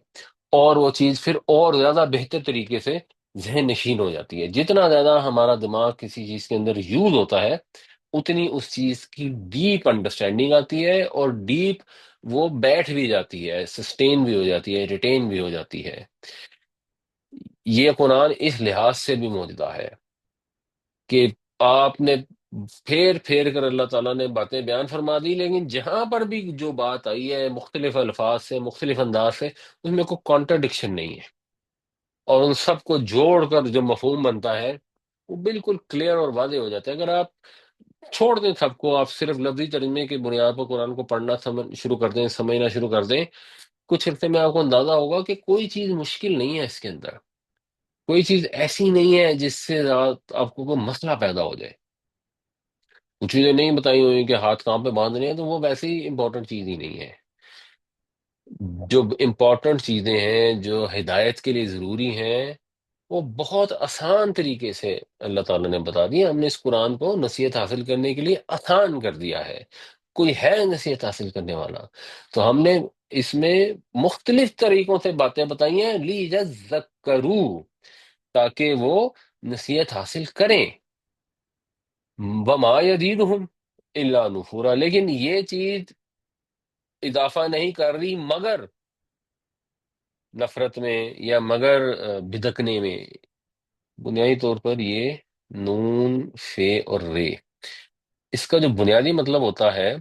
اور وہ چیز پھر اور زیادہ بہتر طریقے سے ذہن نشین ہو جاتی ہے. جتنا زیادہ ہمارا دماغ کسی چیز کے اندر یوز ہوتا ہے، اتنی اس چیز کی ڈیپ انڈرسٹینڈنگ آتی ہے، اور ڈیپ وہ بیٹھ بھی جاتی ہے، سسٹین بھی ہو جاتی ہے، ریٹین بھی ہو جاتی ہے. یہ قرآن اس لحاظ سے بھی معجزہ ہے کہ آپ نے پھیر پھیر کر اللہ تعالیٰ نے باتیں بیان فرما دی، لیکن جہاں پر بھی جو بات آئی ہے مختلف الفاظ سے، مختلف انداز سے، اس میں کوئی کانٹرڈکشن نہیں ہے، اور ان سب کو جوڑ کر جو مفہوم بنتا ہے وہ بالکل کلیئر اور واضح ہو جاتا ہے. اگر آپ چھوڑ دیں سب کو، آپ صرف لفظی ترجمے کی بنیاد پر قرآن کو پڑھنا شروع کر دیں، سمجھنا شروع کر دیں، کچھ عرصے میں آپ کو اندازہ ہوگا کہ کوئی چیز مشکل نہیں ہے اس کے اندر، کوئی چیز ایسی نہیں ہے جس سے آپ کو کوئی مسئلہ پیدا ہو جائے. کچھ چیزیں نہیں بتائی ہوئی کہ ہاتھ کہاں پہ باندھنے ہیں، تو وہ ویسے ہی امپورٹنٹ چیز ہی نہیں ہے. جو امپورٹنٹ چیزیں ہیں، جو ہدایت کے لیے ضروری ہیں، وہ بہت آسان طریقے سے اللہ تعالیٰ نے بتا دیا. ہم نے اس قرآن کو نصیحت حاصل کرنے کے لیے آسان کر دیا ہے. کوئی ہے نصیحت حاصل کرنے والا؟ تو ہم نے اس میں مختلف طریقوں سے باتیں بتائی ہیں، لیذکروا، تاکہ وہ نصیحت حاصل کریں. وما یزیدہم الا نفورا، لیکن یہ چیز اضافہ نہیں کر رہی مگر نفرت میں، یا مگر بدکنے میں. بنیادی طور پر یہ نون، فے اور رے، اس کا جو بنیادی مطلب ہوتا ہے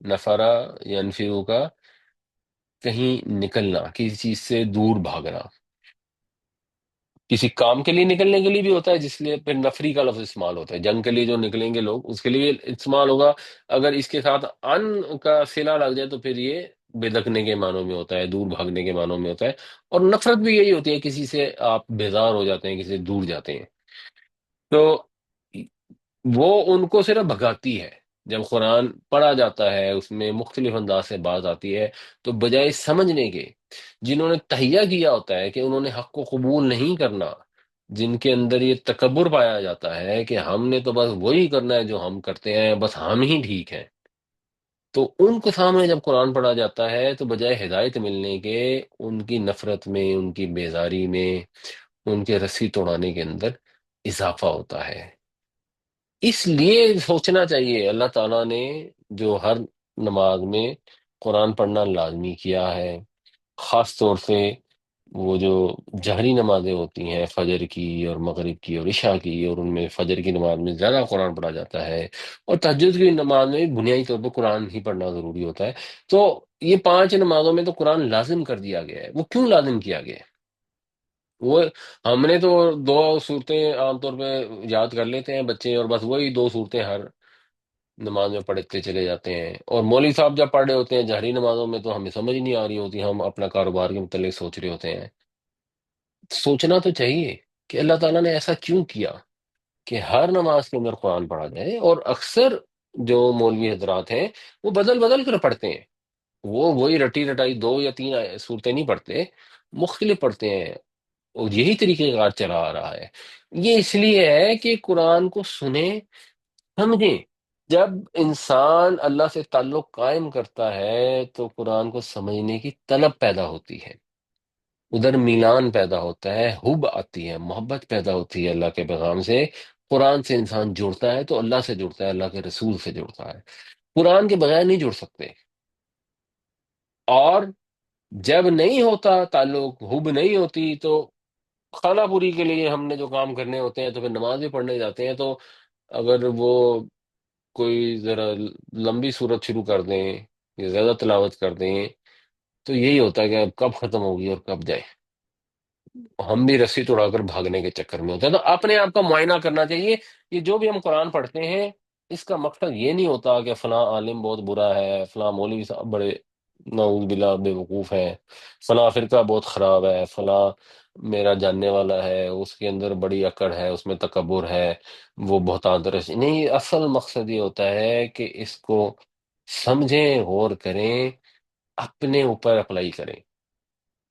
نفرا یا انفرو کا، کہیں نکلنا، کسی چیز سے دور بھاگنا. کسی کام کے لیے نکلنے کے لیے بھی ہوتا ہے، جس لیے پھر نفری کا لفظ استعمال ہوتا ہے. جنگ کے لیے جو نکلیں گے لوگ، اس کے لیے استعمال ہوگا. اگر اس کے ساتھ ان کا صلہ لگ جائے تو پھر یہ بے کے معنوں میں ہوتا ہے، دور بھاگنے کے معنوں میں ہوتا ہے. اور نفرت بھی یہی ہوتی ہے، کسی سے آپ بیزار ہو جاتے ہیں، کسی سے دور جاتے ہیں. تو وہ ان کو صرف بھگاتی ہے. جب قرآن پڑھا جاتا ہے، اس میں مختلف انداز سے بات آتی ہے، تو بجائے سمجھنے کے، جنہوں نے تہیہ کیا ہوتا ہے کہ انہوں نے حق کو قبول نہیں کرنا، جن کے اندر یہ تکبر پایا جاتا ہے کہ ہم نے تو بس وہی کرنا ہے جو ہم کرتے ہیں، بس ہم ہی ٹھیک ہیں، تو ان کے سامنے جب قرآن پڑھا جاتا ہے تو بجائے ہدایت ملنے کے، ان کی نفرت میں، ان کی بیزاری میں، ان کے رسی توڑانے کے اندر اضافہ ہوتا ہے. اس لیے سوچنا چاہیے، اللہ تعالیٰ نے جو ہر نماز میں قرآن پڑھنا لازمی کیا ہے، خاص طور سے وہ جو جہری نمازیں ہوتی ہیں، فجر کی اور مغرب کی اور عشاء کی، اور ان میں فجر کی نماز میں زیادہ قرآن پڑھا جاتا ہے، اور تہجد کی نماز میں بھی بنیادی طور پر قرآن ہی پڑھنا ضروری ہوتا ہے. تو یہ 5 نمازوں میں تو قرآن لازم کر دیا گیا ہے. وہ کیوں لازم کیا گیا ہے؟ وہ ہم نے تو 2 صورتیں عام طور پہ یاد کر لیتے ہیں بچے، اور بس وہی 2 صورتیں ہر نماز میں پڑھتے چلے جاتے ہیں. اور مولوی صاحب جب پڑھ رہے ہوتے ہیں جہری نمازوں میں تو ہمیں سمجھ نہیں آ رہی ہوتی، ہم اپنا کاروبار کے متعلق سوچ رہے ہوتے ہیں. سوچنا تو چاہیے کہ اللہ تعالیٰ نے ایسا کیوں کیا کہ ہر نماز کے اندر قرآن پڑھا جائے. اور اکثر جو مولوی حضرات ہیں وہ بدل بدل کر پڑھتے ہیں، وہ وہی رٹی رٹائی 2 یا 3 صورتیں نہیں پڑھتے، مختلف پڑھتے ہیں. اور یہی طریقہ کار چلا آ رہا ہے۔ یہ اس لیے ہے کہ قرآن کو سنیں، سمجھیں۔ جب انسان اللہ سے تعلق قائم کرتا ہے تو قرآن کو سمجھنے کی طلب پیدا ہوتی ہے، ادھر میلان پیدا ہوتا ہے، حب آتی ہے، محبت پیدا ہوتی ہے اللہ کے پیغام سے۔ قرآن سے انسان جڑتا ہے تو اللہ سے جڑتا ہے، اللہ کے رسول سے جڑتا ہے، قرآن کے بغیر نہیں جڑ سکتے۔ اور جب نہیں ہوتا تعلق، حب نہیں ہوتی، تو خانہ پوری کے لیے ہم نے جو کام کرنے ہوتے ہیں تو پھر نماز بھی پڑھنے جاتے ہیں، تو اگر وہ کوئی ذرا لمبی صورت شروع کر دیں یا زیادہ تلاوت کر دیں تو یہی ہوتا ہے کہ اب کب ختم ہوگی اور کب جائے، ہم بھی رسی توڑا کر بھاگنے کے چکر میں ہوتے ہیں۔ تو اپنے آپ کا معائنہ کرنا چاہیے۔ یہ جو بھی ہم قرآن پڑھتے ہیں، اس کا مقصد یہ نہیں ہوتا کہ فلاں عالم بہت برا ہے، فلاں مولوی صاحب بڑے نعوذ باللہ بے وقوف ہیں، فلاں فرقہ بہت خراب ہے، فلاں میرا جاننے والا ہے اس کے اندر بڑی اکڑ ہے، اس میں تکبر ہے، وہ بہت آدرش نہیں۔ اصل مقصد یہ ہوتا ہے کہ اس کو سمجھیں، غور کریں، اپنے اوپر اپلائی کریں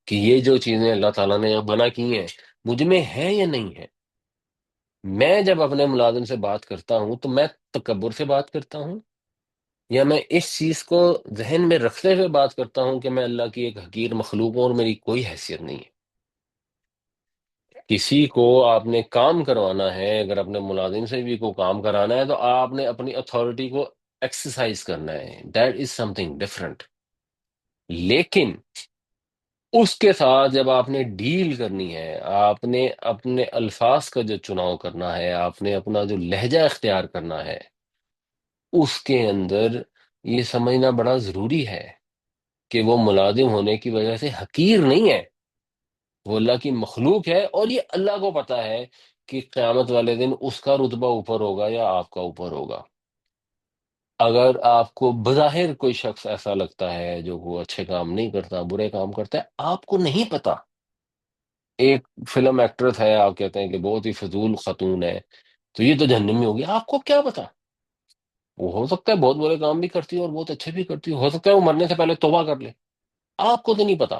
کہ یہ جو چیزیں اللہ تعالیٰ نے بنا کی ہیں مجھ میں ہے یا نہیں ہے۔ میں جب اپنے ملازم سے بات کرتا ہوں تو میں تکبر سے بات کرتا ہوں، یا میں اس چیز کو ذہن میں رکھتے ہوئے بات کرتا ہوں کہ میں اللہ کی ایک حقیر مخلوق ہوں اور میری کوئی حیثیت نہیں ہے۔ کسی کو آپ نے کام کروانا ہے، اگر اپنے ملازم سے بھی کوئی کام کرانا ہے تو آپ نے اپنی اتھارٹی کو ایکسرسائز کرنا ہے، that is some thing different. لیکن اس کے ساتھ جب آپ نے ڈیل کرنی ہے، آپ نے اپنے الفاظ کا جو چناؤ کرنا ہے، آپ نے اپنا جو لہجہ اختیار کرنا ہے، اس کے اندر یہ سمجھنا بڑا ضروری ہے کہ وہ ملازم ہونے کی وجہ سے حقیر نہیں ہے، وہ اللہ کی مخلوق ہے، اور یہ اللہ کو پتا ہے کہ قیامت والے دن اس کا رتبہ اوپر ہوگا یا آپ کا اوپر ہوگا۔ اگر آپ کو بظاہر کوئی شخص ایسا لگتا ہے جو وہ اچھے کام نہیں کرتا، برے کام کرتا ہے، آپ کو نہیں پتا، ایک فلم ایکٹریس ہے، آپ کہتے ہیں کہ بہت ہی فضول خاتون ہے تو یہ تو جہنم میں ہوگی، آپ کو کیا پتا؟ وہ ہو سکتا ہے بہت برے کام بھی کرتی ہو اور بہت اچھے بھی کرتی ہو سکتا ہے وہ مرنے سے پہلے توبہ کر لے، آپ کو تو نہیں پتا۔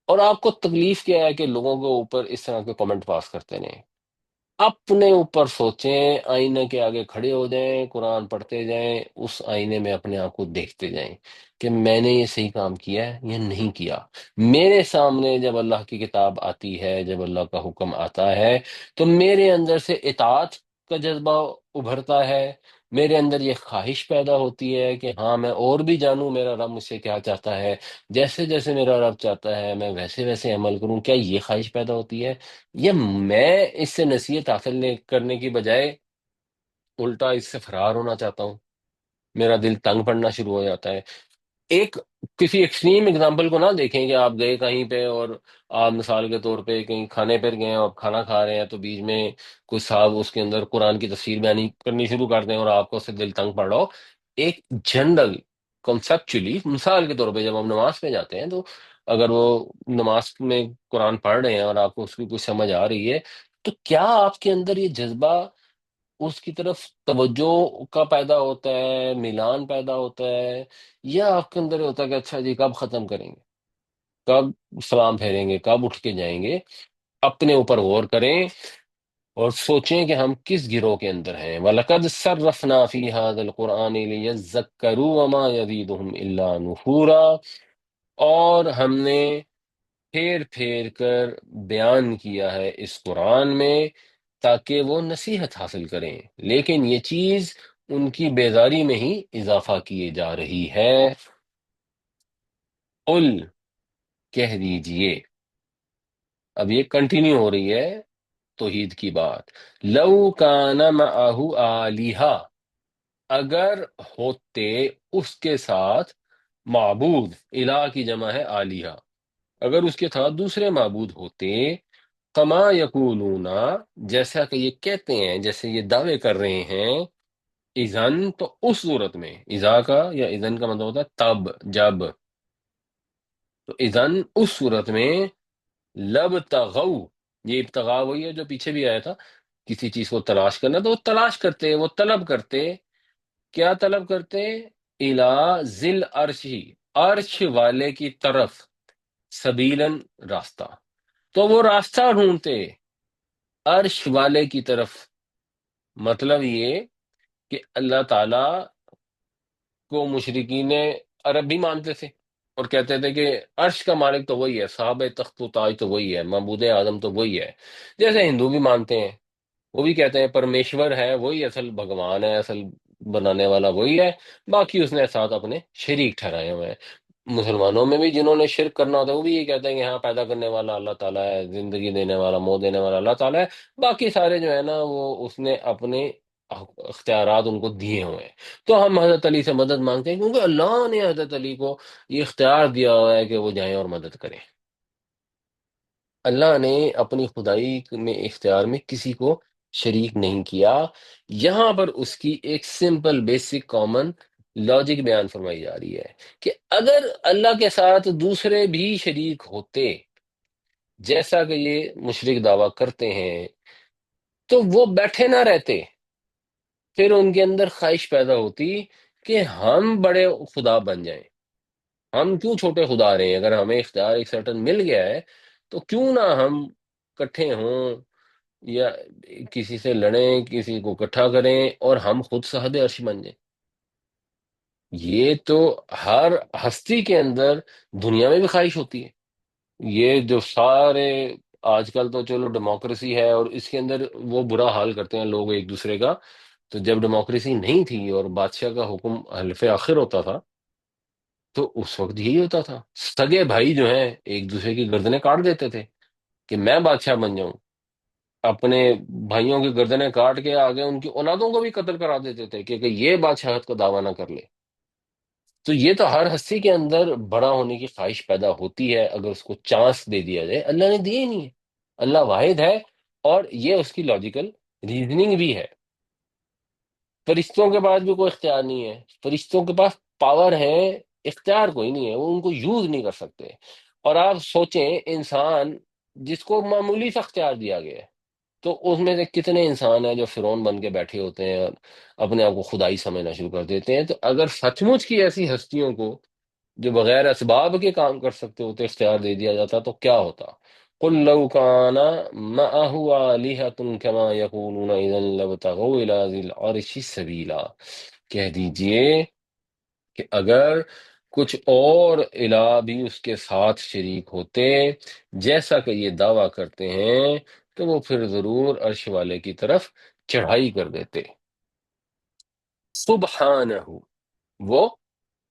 اور آپ کو تکلیف کیا ہے کہ لوگوں کے اوپر اس طرح کے کامنٹ پاس کرتے رہیں؟ اپنے اوپر سوچیں، آئینے کے آگے کھڑے ہو جائیں، قرآن پڑھتے جائیں، اس آئینے میں اپنے آپ کو دیکھتے جائیں کہ میں نے یہ صحیح کام کیا ہے یا نہیں کیا۔ میرے سامنے جب اللہ کی کتاب آتی ہے، جب اللہ کا حکم آتا ہے، تو میرے اندر سے اطاعت کا جذبہ ابھرتا ہے، میرے اندر یہ خواہش پیدا ہوتی ہے کہ ہاں میں اور بھی جانوں میرا رب مجھ سے کیا چاہتا ہے، جیسے جیسے میرا رب چاہتا ہے میں ویسے ویسے عمل کروں، کیا یہ خواہش پیدا ہوتی ہے؟ یہ میں اس سے نصیحت حاصل کرنے کی بجائے الٹا اس سے فرار ہونا چاہتا ہوں، میرا دل تنگ پڑنا شروع ہو جاتا ہے۔ ایک کسی ایکسٹریم اگزامپل کو نہ دیکھیں کہ آپ گئے کہیں پہ اور آپ مثال کے طور پہ کہیں کھانے پر گئے ہیں، آپ کھانا کھا رہے ہیں تو بیچ میں کوئی صاحب اس کے اندر قرآن کی تفسیر بیانی کرنی شروع کر دیں اور آپ کو اس سے دل تنگ پڑ رہا ہو۔ ایک جنرل کنسپچولی مثال کے طور پہ جب ہم نماز پہ جاتے ہیں تو اگر وہ نماز میں قرآن پڑھ رہے ہیں اور آپ کو اس کی کچھ سمجھ آ رہی ہے، تو کیا آپ کے اندر یہ جذبہ اس کی طرف توجہ کا پیدا ہوتا ہے، میلان پیدا ہوتا ہے، یا آپ کے اندر یہ ہوتا ہے کہ اچھا جی کب ختم کریں گے، کب سلام پھیریں گے، کب اٹھ کے جائیں گے؟ اپنے اوپر غور کریں اور سوچیں کہ ہم کس گروہ کے اندر ہیں۔ وَلَقَدْ صَرَّفْنَا فِي هَذَا الْقُرْآنِ لِيَذَّكَّرُوا وَمَا يَزِيدُهُمْ إِلَّا نُفُورًا، اور ہم نے پھیر پھیر کر بیان کیا ہے اس قرآن میں تاکہ وہ نصیحت حاصل کریں، لیکن یہ چیز ان کی بیزاری میں ہی اضافہ کیے جا رہی ہے۔ قل، کہہ دیجئے، اب یہ کنٹینیو ہو رہی ہے توحید کی بات، لو کان معہ آلہہ، اگر ہوتے اس کے ساتھ معبود، الہ کی جمع ہے آلیہ، اگر اس کے ساتھ دوسرے معبود ہوتے، کما یقولون، جیسا کہ یہ کہتے ہیں، جیسے یہ دعوے کر رہے ہیں، اذن، تو اس صورت میں، اذا کا یا اذن کا مطلب ہوتا ہے تب، جب، تو اذن اس صورت میں، لب تغو، یہ ابتغاء وہی ہے جو پیچھے بھی آیا تھا، کسی چیز کو تلاش کرنا، تو وہ تلاش کرتے، وہ طلب کرتے، کیا طلب کرتے؟ الا ذل عرش، عرش والے کی طرف، سبیلن، راستہ، تو وہ راستہ ڈھونڈتے عرش والے کی طرف۔ مطلب یہ کہ اللہ تعالی کو مشرکین عرب بھی مانتے تھے، اور کہتے تھے کہ عرش کا مالک تو وہی ہے، صاحب تخت و تاج تو وہی ہے، معبود اعظم تو وہی ہے، جیسے ہندو بھی مانتے ہیں۔ وہ بھی کہتے ہیں پرمیشور ہے وہی اصل بھگوان ہے، اصل بنانے والا وہی ہے، باقی اس نے ساتھ اپنے شریک ٹھہرائے ہوئے ہیں۔ مسلمانوں میں بھی جنہوں نے شرک کرنا ہوتا ہے وہ بھی یہ کہتے ہیں کہ ہاں پیدا کرنے والا اللہ تعالیٰ ہے، زندگی دینے والا موت دینے والا اللہ تعالیٰ ہے، باقی سارے جو ہے نا وہ اس نے اپنے اختیارات ان کو دیے ہوئے ہیں۔ تو ہم حضرت علی سے مدد مانگتے ہیں کیونکہ اللہ نے حضرت علی کو یہ اختیار دیا ہوا ہے کہ وہ جائیں اور مدد کریں۔ اللہ نے اپنی خدائی میں اختیار میں کسی کو شریک نہیں کیا۔ یہاں پر اس کی ایک سمپل بیسک کامن لاجک بیان فرمائی جا رہی ہے کہ اگر اللہ کے ساتھ دوسرے بھی شریک ہوتے جیسا کہ یہ مشرک دعویٰ کرتے ہیں تو وہ بیٹھے نہ رہتے، پھر ان کے اندر خواہش پیدا ہوتی کہ ہم بڑے خدا بن جائیں۔ ہم کیوں چھوٹے خدا رہے ہیں؟ اگر ہمیں اختیار ایک سرٹن مل گیا ہے تو کیوں نہ ہم کٹھے ہوں یا کسی سے لڑیں، کسی کو اکٹھا کریں اور ہم خود صاحب عرش بن جائیں۔ یہ تو ہر ہستی کے اندر دنیا میں بھی خواہش ہوتی ہے۔ یہ جو سارے آج کل تو چلو ڈیموکریسی ہے اور اس کے اندر وہ برا حال کرتے ہیں لوگ ایک دوسرے کا، تو جب ڈیموکریسی نہیں تھی اور بادشاہ کا حکم حلف آخر ہوتا تھا تو اس وقت یہی ہوتا تھا، سگے بھائی جو ہیں ایک دوسرے کی گردنیں کاٹ دیتے تھے کہ میں بادشاہ بن جاؤں، اپنے بھائیوں کی گردنیں کاٹ کے آگے ان کی اولادوں کو بھی قتل کرا دیتے تھے کہ یہ بادشاہت کا دعویٰ نہ کر لے۔ تو یہ تو ہر ہستی کے اندر بڑا ہونے کی خواہش پیدا ہوتی ہے اگر اس کو چانس دے دیا جائے۔ اللہ نے دیے نہیں ہے، اللہ واحد ہے، اور یہ اس کی لاجیکل ریزننگ بھی ہے۔ فرشتوں کے پاس بھی کوئی اختیار نہیں ہے، فرشتوں کے پاس پاور ہے، اختیار کوئی نہیں ہے، وہ ان کو یوز نہیں کر سکتے۔ اور آپ سوچیں انسان جس کو معمولی سا اختیار دیا گیا ہے، تو اس میں سے کتنے انسان ہیں جو فرعون بن کے بیٹھے ہوتے ہیں اور اپنے آپ کو خدائی سمجھنا شروع کر دیتے ہیں۔ تو اگر سچ مچ کی ایسی ہستیوں کو جو بغیر اسباب کے کام کر سکتے ہوتے اختیار دے دیا جاتا تو کیا ہوتا؟ قل لو كان معه آلهة كما يقولون اذا لابتغوا الى ذي العرش سبيلا۔ کہہ دیجئے کہ اگر کچھ اور الہ بھی اس کے ساتھ شریک ہوتے جیسا کہ یہ دعویٰ کرتے ہیں تو وہ پھر ضرور عرش والے کی طرف چڑھائی کر دیتے۔ سبحانہ، وہ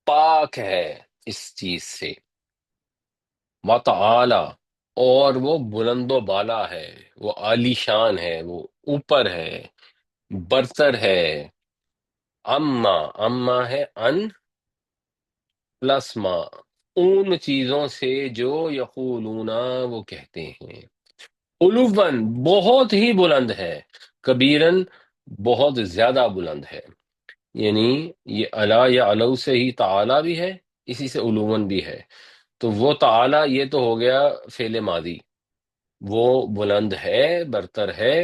پاک ہے اس چیز سے، وتعالی، اور وہ بلند و بالا ہے، وہ عالی شان ہے، وہ اوپر ہے، برتر ہے۔ اما، اما ہے ان پلس ما، ان چیزوں سے جو یقولون وہ کہتے ہیں، علوًا بہت ہی بلند ہے، کبیرن بہت زیادہ بلند ہے۔ یعنی یہ علا یا علو سے ہی تعالی بھی ہے، اسی سے علوًا بھی ہے۔ تو وہ تعالی یہ تو ہو گیا فعل ماضی، وہ بلند ہے، برتر ہے،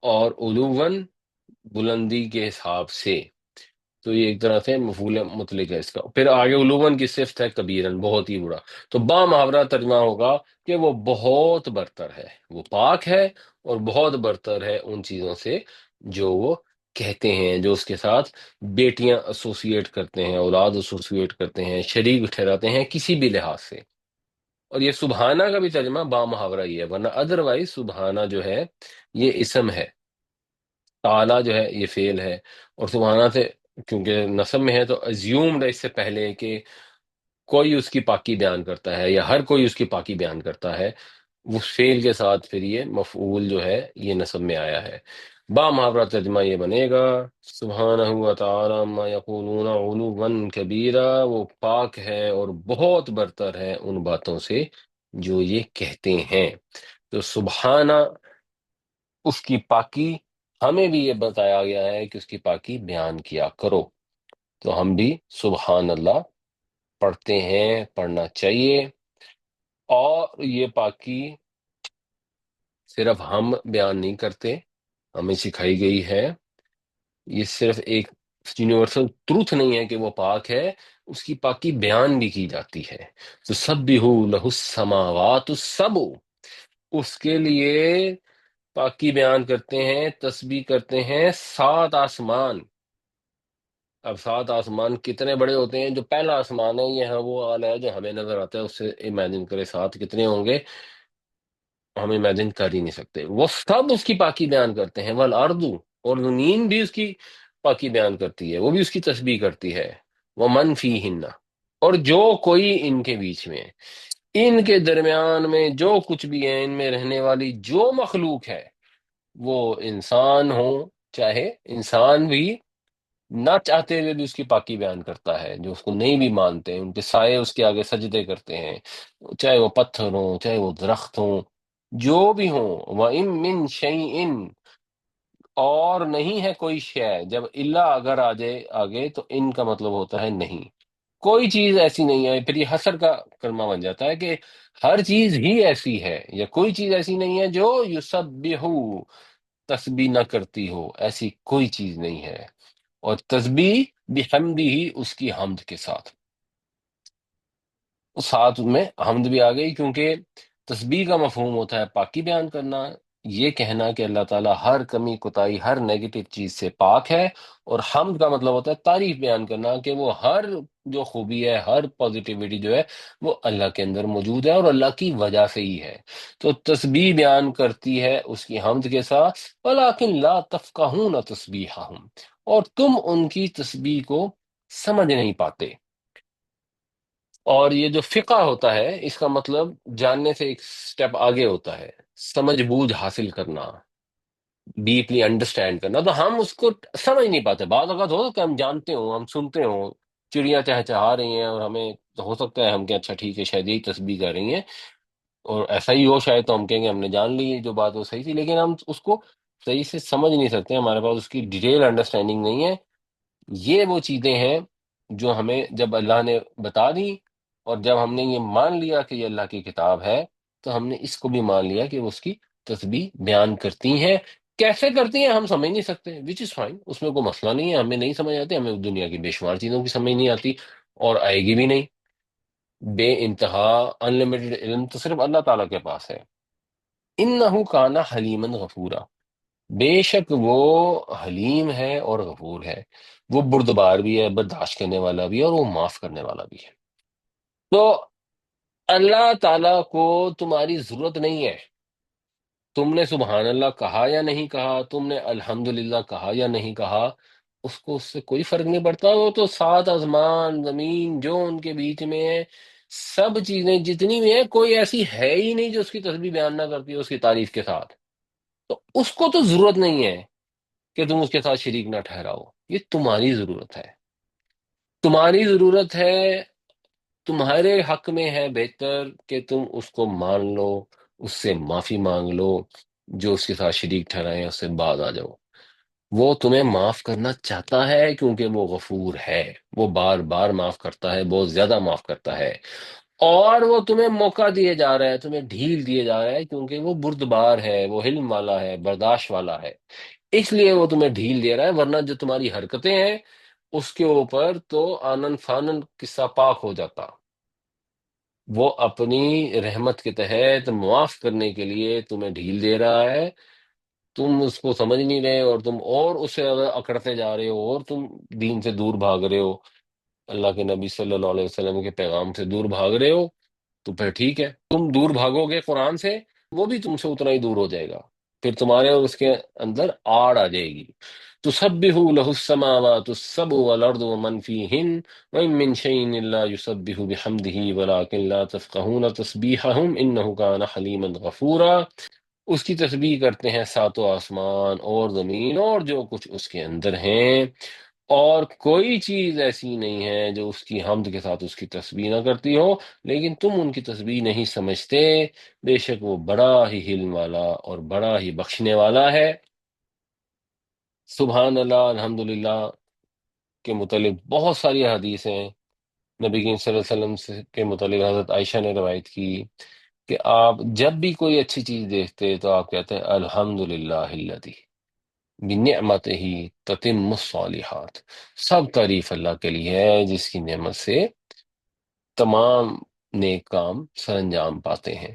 اور علوًا بلندی کے حساب سے، تو یہ ایک طرح سے مفعول مطلق ہے اس کا۔ پھر آگے علوماً کی صفت ہے کبیرن، بہت ہی بڑا، تو با محاورہ ترجمہ ہوگا کہ وہ بہت برتر ہے، وہ پاک ہے اور بہت برتر ہے ان چیزوں سے جو وہ کہتے ہیں، جو اس کے ساتھ بیٹیاں ایسوسیٹ کرتے ہیں، اولاد ایسوسیٹ کرتے ہیں، شریک ٹھہراتے ہیں کسی بھی لحاظ سے۔ اور یہ سبحانہ کا بھی ترجمہ با محاورہ ہی ہے، ورنہ ادروائز سبحانہ جو ہے یہ اسم ہے، تعالیٰ جو ہے یہ فعل ہے، اور سبحانہ سے کیونکہ نصب میں ہے تو ازیومڈ ہے اس سے پہلے کہ کوئی اس کی پاکی بیان کرتا ہے یا ہر کوئی اس کی پاکی بیان کرتا ہے، اس فعل کے ساتھ پھر یہ مفعول جو ہے یہ نصب میں آیا ہے۔ با محاورہ ترجمہ یہ بنے گا سبحانہ و تعالی ما یقولون علوا کبیرا، وہ پاک ہے اور بہت برتر ہے ان باتوں سے جو یہ کہتے ہیں۔ تو سبحانہ، اس کی پاکی، ہمیں بھی یہ بتایا گیا ہے کہ اس کی پاکی بیان کیا کرو، تو ہم بھی سبحان اللہ پڑھتے ہیں، پڑھنا چاہیے۔ اور یہ پاکی صرف ہم بیان نہیں کرتے، ہمیں سکھائی گئی ہے، یہ صرف ایک یونیورسل ٹروتھ نہیں ہے کہ وہ پاک ہے، اس کی پاکی بیان بھی کی جاتی ہے۔ تسبح لہ السماوات السبع، اس کے لیے پاکی بیان کرتے ہیں، تسبیح کرتے ہیں 7 آسمان۔ اب 7 آسمان کتنے بڑے ہوتے ہیں؟ جو پہلا آسمان ہے یہ وہ اعلی ہے جو ہمیں نظر آتا ہے، اس سے امیجن کرے 7 کتنے ہوں گے، ہم امیجن کر ہی نہیں سکتے۔ وہ سب اس کی پاکی بیان کرتے ہیں، والارض، اور زمین بھی اس کی پاکی بیان کرتی ہے، وہ بھی اس کی تسبیح کرتی ہے، ومن فیہن، اور جو کوئی ان کے بیچ میں، ان کے درمیان میں جو کچھ بھی ہے، ان میں رہنے والی جو مخلوق ہے، وہ انسان ہو، چاہے انسان بھی نہ چاہتے ہوئے بھی اس کی پاکی بیان کرتا ہے، جو اس کو نہیں بھی مانتے ان کے سائے اس کے آگے سجدے کرتے ہیں، چاہے وہ پتھر ہوں، چاہے وہ درخت ہوں، جو بھی ہوں۔ وَإِن مِّن شَيْءٍ، اور نہیں ہے کوئی شے، جب اللہ اگر آ جائے آگے تو ان کا مطلب ہوتا ہے نہیں، کوئی چیز ایسی نہیں ہے، پھر یہ حصر کا کلمہ بن جاتا ہے کہ ہر چیز ہی ایسی ہے، یا کوئی چیز ایسی نہیں ہے جو یسبح، تسبیح نہ کرتی ہو، ایسی کوئی چیز نہیں ہے۔ اور تسبیح بحمدہ ہی، اس کی حمد کے ساتھ، ساتھ میں حمد بھی آ گئی، کیونکہ تسبیح کا مفہوم ہوتا ہے پاکی بیان کرنا، یہ کہنا کہ اللہ تعالیٰ ہر کمی کوتاہی ہر نیگیٹو چیز سے پاک ہے، اور حمد کا مطلب ہوتا ہے تعریف بیان کرنا، کہ وہ ہر جو خوبی ہے، ہر پازیٹیوٹی جو ہے، وہ اللہ کے اندر موجود ہے اور اللہ کی وجہ سے ہی ہے۔ تو تسبیح بیان کرتی ہے اس کی حمد کے ساتھ، وَلَٰكِن لَا تَفْقَهُونَ تَسْبِيحَهُمْ، اور تم ان کی تسبیح کو سمجھ نہیں پاتے۔ اور یہ جو فقہ ہوتا ہے، اس کا مطلب جاننے سے ایک سٹیپ آگے ہوتا ہے، سمجھ بوجھ حاصل کرنا، ڈیپلی انڈرسٹینڈ کرنا۔ تو ہم اس کو سمجھ نہیں پاتے، بعض اوقات ہو سکتا ہے ہم جانتے ہوں، ہم سنتے ہوں چڑیاں چہچہا رہی ہیں، اور ہمیں تو ہو سکتا ہے ہم کہ اچھا ٹھیک ہے شاید یہی تسبیح کر رہی ہیں، اور ایسا ہی ہو شاید، تو ہم کہیں گے ہم نے جان لی جو بات وہ صحیح تھی، لیکن ہم اس کو صحیح سے سمجھ نہیں سکتے، ہمارے پاس اس کی ڈیٹیل انڈرسٹینڈنگ نہیں ہے۔ یہ وہ چیزیں ہیں جو ہمیں جب اللہ نے بتا دی، اور جب ہم نے یہ مان لیا کہ یہ اللہ کی کتاب ہے، تو ہم نے اس کو بھی مان لیا کہ وہ اس کی تسبیح بیان کرتی ہیں۔ کیسے کرتی ہیں ہم سمجھ نہیں سکتے، وچ از فائن، اس میں کوئی مسئلہ نہیں ہے، ہمیں نہیں سمجھ آتی، ہمیں دنیا کی بے شمار چیزوں کی سمجھ نہیں آتی، اور آئے گی بھی نہیں۔ بے انتہا انلمیٹڈ علم تو صرف اللہ تعالیٰ کے پاس ہے۔ انہ کان حلیما غفورا، بے شک وہ حلیم ہے اور غفور ہے، وہ بردبار بھی ہے، برداشت کرنے والا بھی ہے، اور وہ معاف کرنے والا بھی ہے۔ تو اللہ تعالیٰ کو تمہاری ضرورت نہیں ہے، تم نے سبحان اللہ کہا یا نہیں کہا، تم نے الحمدللہ کہا یا نہیں کہا، اس کو اس سے کوئی فرق نہیں پڑتا۔ وہ تو 7 آسمان زمین جو ان کے بیچ میں ہے، سب چیزیں جتنی بھی ہیں، کوئی ایسی ہے ہی نہیں جو اس کی تسبیح بیان نہ کرتی ہے اس کی تعریف کے ساتھ۔ تو اس کو تو ضرورت نہیں ہے کہ تم اس کے ساتھ شریک نہ ٹھہراؤ، یہ تمہاری ضرورت ہے، تمہاری ضرورت ہے، تمہارے حق میں ہے بہتر کہ تم اس کو مان لو، اس سے معافی مانگ لو، جو اس کے ساتھ شریک ٹھہرائے اس سے باز آ جاؤ۔ وہ تمہیں معاف کرنا چاہتا ہے کیونکہ وہ غفور ہے، وہ بار بار معاف کرتا ہے، بہت زیادہ معاف کرتا ہے، اور وہ تمہیں موقع دیے جا رہا ہے، تمہیں ڈھیل دیے جا رہا ہے، کیونکہ وہ بردبار ہے، وہ حلم والا ہے، برداشت والا ہے، اس لیے وہ تمہیں ڈھیل دے رہا ہے، ورنہ جو تمہاری حرکتیں ہیں اس کے اوپر تو آنن فانن قصہ پاک ہو جاتا۔ وہ اپنی رحمت کے تحت معاف کرنے کے لیے تمہیں ڈھیل دے رہا ہے، تم اس کو سمجھ نہیں رہے، اور تم اور اسے اکڑتے جا رہے ہو، اور تم دین سے دور بھاگ رہے ہو، اللہ کے نبی صلی اللہ علیہ وسلم کے پیغام سے دور بھاگ رہے ہو، تو پھر ٹھیک ہے، تم دور بھاگو گے قرآن سے، وہ بھی تم سے اتنا ہی دور ہو جائے گا، پھر تمہارے اور اس کے اندر آڑ آ جائے گی۔ تسبح لہ السماوات السبع والارض ومن فیہن وإن من شيء إلا يسبح بحمده ولكن لا تفقهون تسبيحهم إنه كان حليما غفورا۔ اس کی تسبیح کرتے ہیں 7 آسمان اور زمین اور جو کچھ اس کے اندر ہیں، اور کوئی چیز ایسی نہیں ہے جو اس کی حمد کے ساتھ اس کی تسبیح نہ کرتی ہو، لیکن تم ان کی تسبیح نہیں سمجھتے، بے شک وہ بڑا ہی حلم والا اور بڑا ہی بخشنے والا ہے۔ سبحان اللہ، الحمدللہ کے متعلق بہت ساری حدیث ہیں، نبی کریم صلی اللہ علیہ وسلم کے متعلق حضرت عائشہ نے روایت کی کہ آپ جب بھی کوئی اچھی چیز دیکھتے تو آپ کہتے ہیں الحمدللہ الذی، بِنِعْمَتِهِ تَتِمُّ الصَّالِحَاتِ، سب تعریف اللہ کے لیے ہے جس کی نعمت سے تمام نیک کام سر انجام پاتے ہیں۔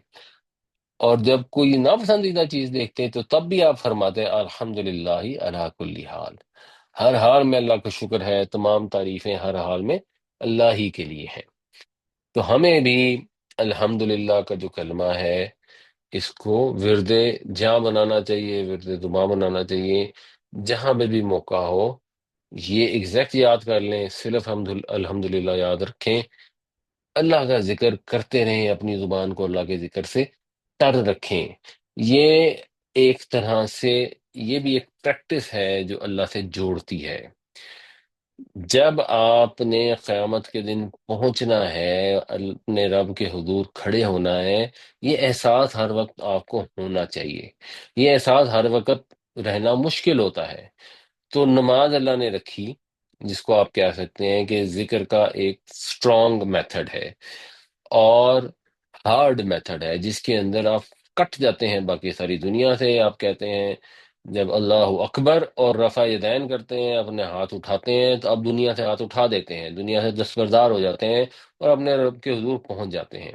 اور جب کوئی ناپسندیدہ چیز دیکھتے ہیں تو تب بھی آپ فرماتے ہیں الحمدللہ علی کل حال، ہر حال میں اللہ کا شکر ہے، تمام تعریفیں ہر حال میں اللہ ہی کے لیے ہیں۔ تو ہمیں بھی الحمدللہ کا جو کلمہ ہے اس کو ورد جاں بنانا چاہیے، ورد زباں بنانا چاہیے، جہاں پہ بھی موقع ہو یہ ایگزیکٹ یاد کر لیں، صرف الحمدللہ یاد رکھیں، اللہ کا ذکر کرتے رہیں، اپنی زبان کو اللہ کے ذکر سے تر رکھیں۔ یہ ایک طرح سے یہ بھی ایک پریکٹس ہے جو اللہ سے جوڑتی ہے۔ جب آپ نے قیامت کے دن پہنچنا ہے، اپنے رب کے حضور کھڑے ہونا ہے، یہ احساس ہر وقت آپ کو ہونا چاہیے۔ یہ احساس ہر وقت رہنا مشکل ہوتا ہے، تو نماز اللہ نے رکھی جس کو آپ کہہ سکتے ہیں کہ ذکر کا ایک اسٹرانگ میتھڈ ہے، اور ہارڈ میتھڈ ہے جس کے اندر آپ کٹ جاتے ہیں باقی ساری دنیا سے۔ آپ کہتے ہیں جب اللہ اکبر اور رفع یدین کرتے ہیں، اپنے ہاتھ اٹھاتے ہیں، تو اب دنیا سے ہاتھ اٹھا دیتے ہیں، دنیا سے دستبردار ہو جاتے ہیں اور اپنے رب کے حضور پہنچ جاتے ہیں۔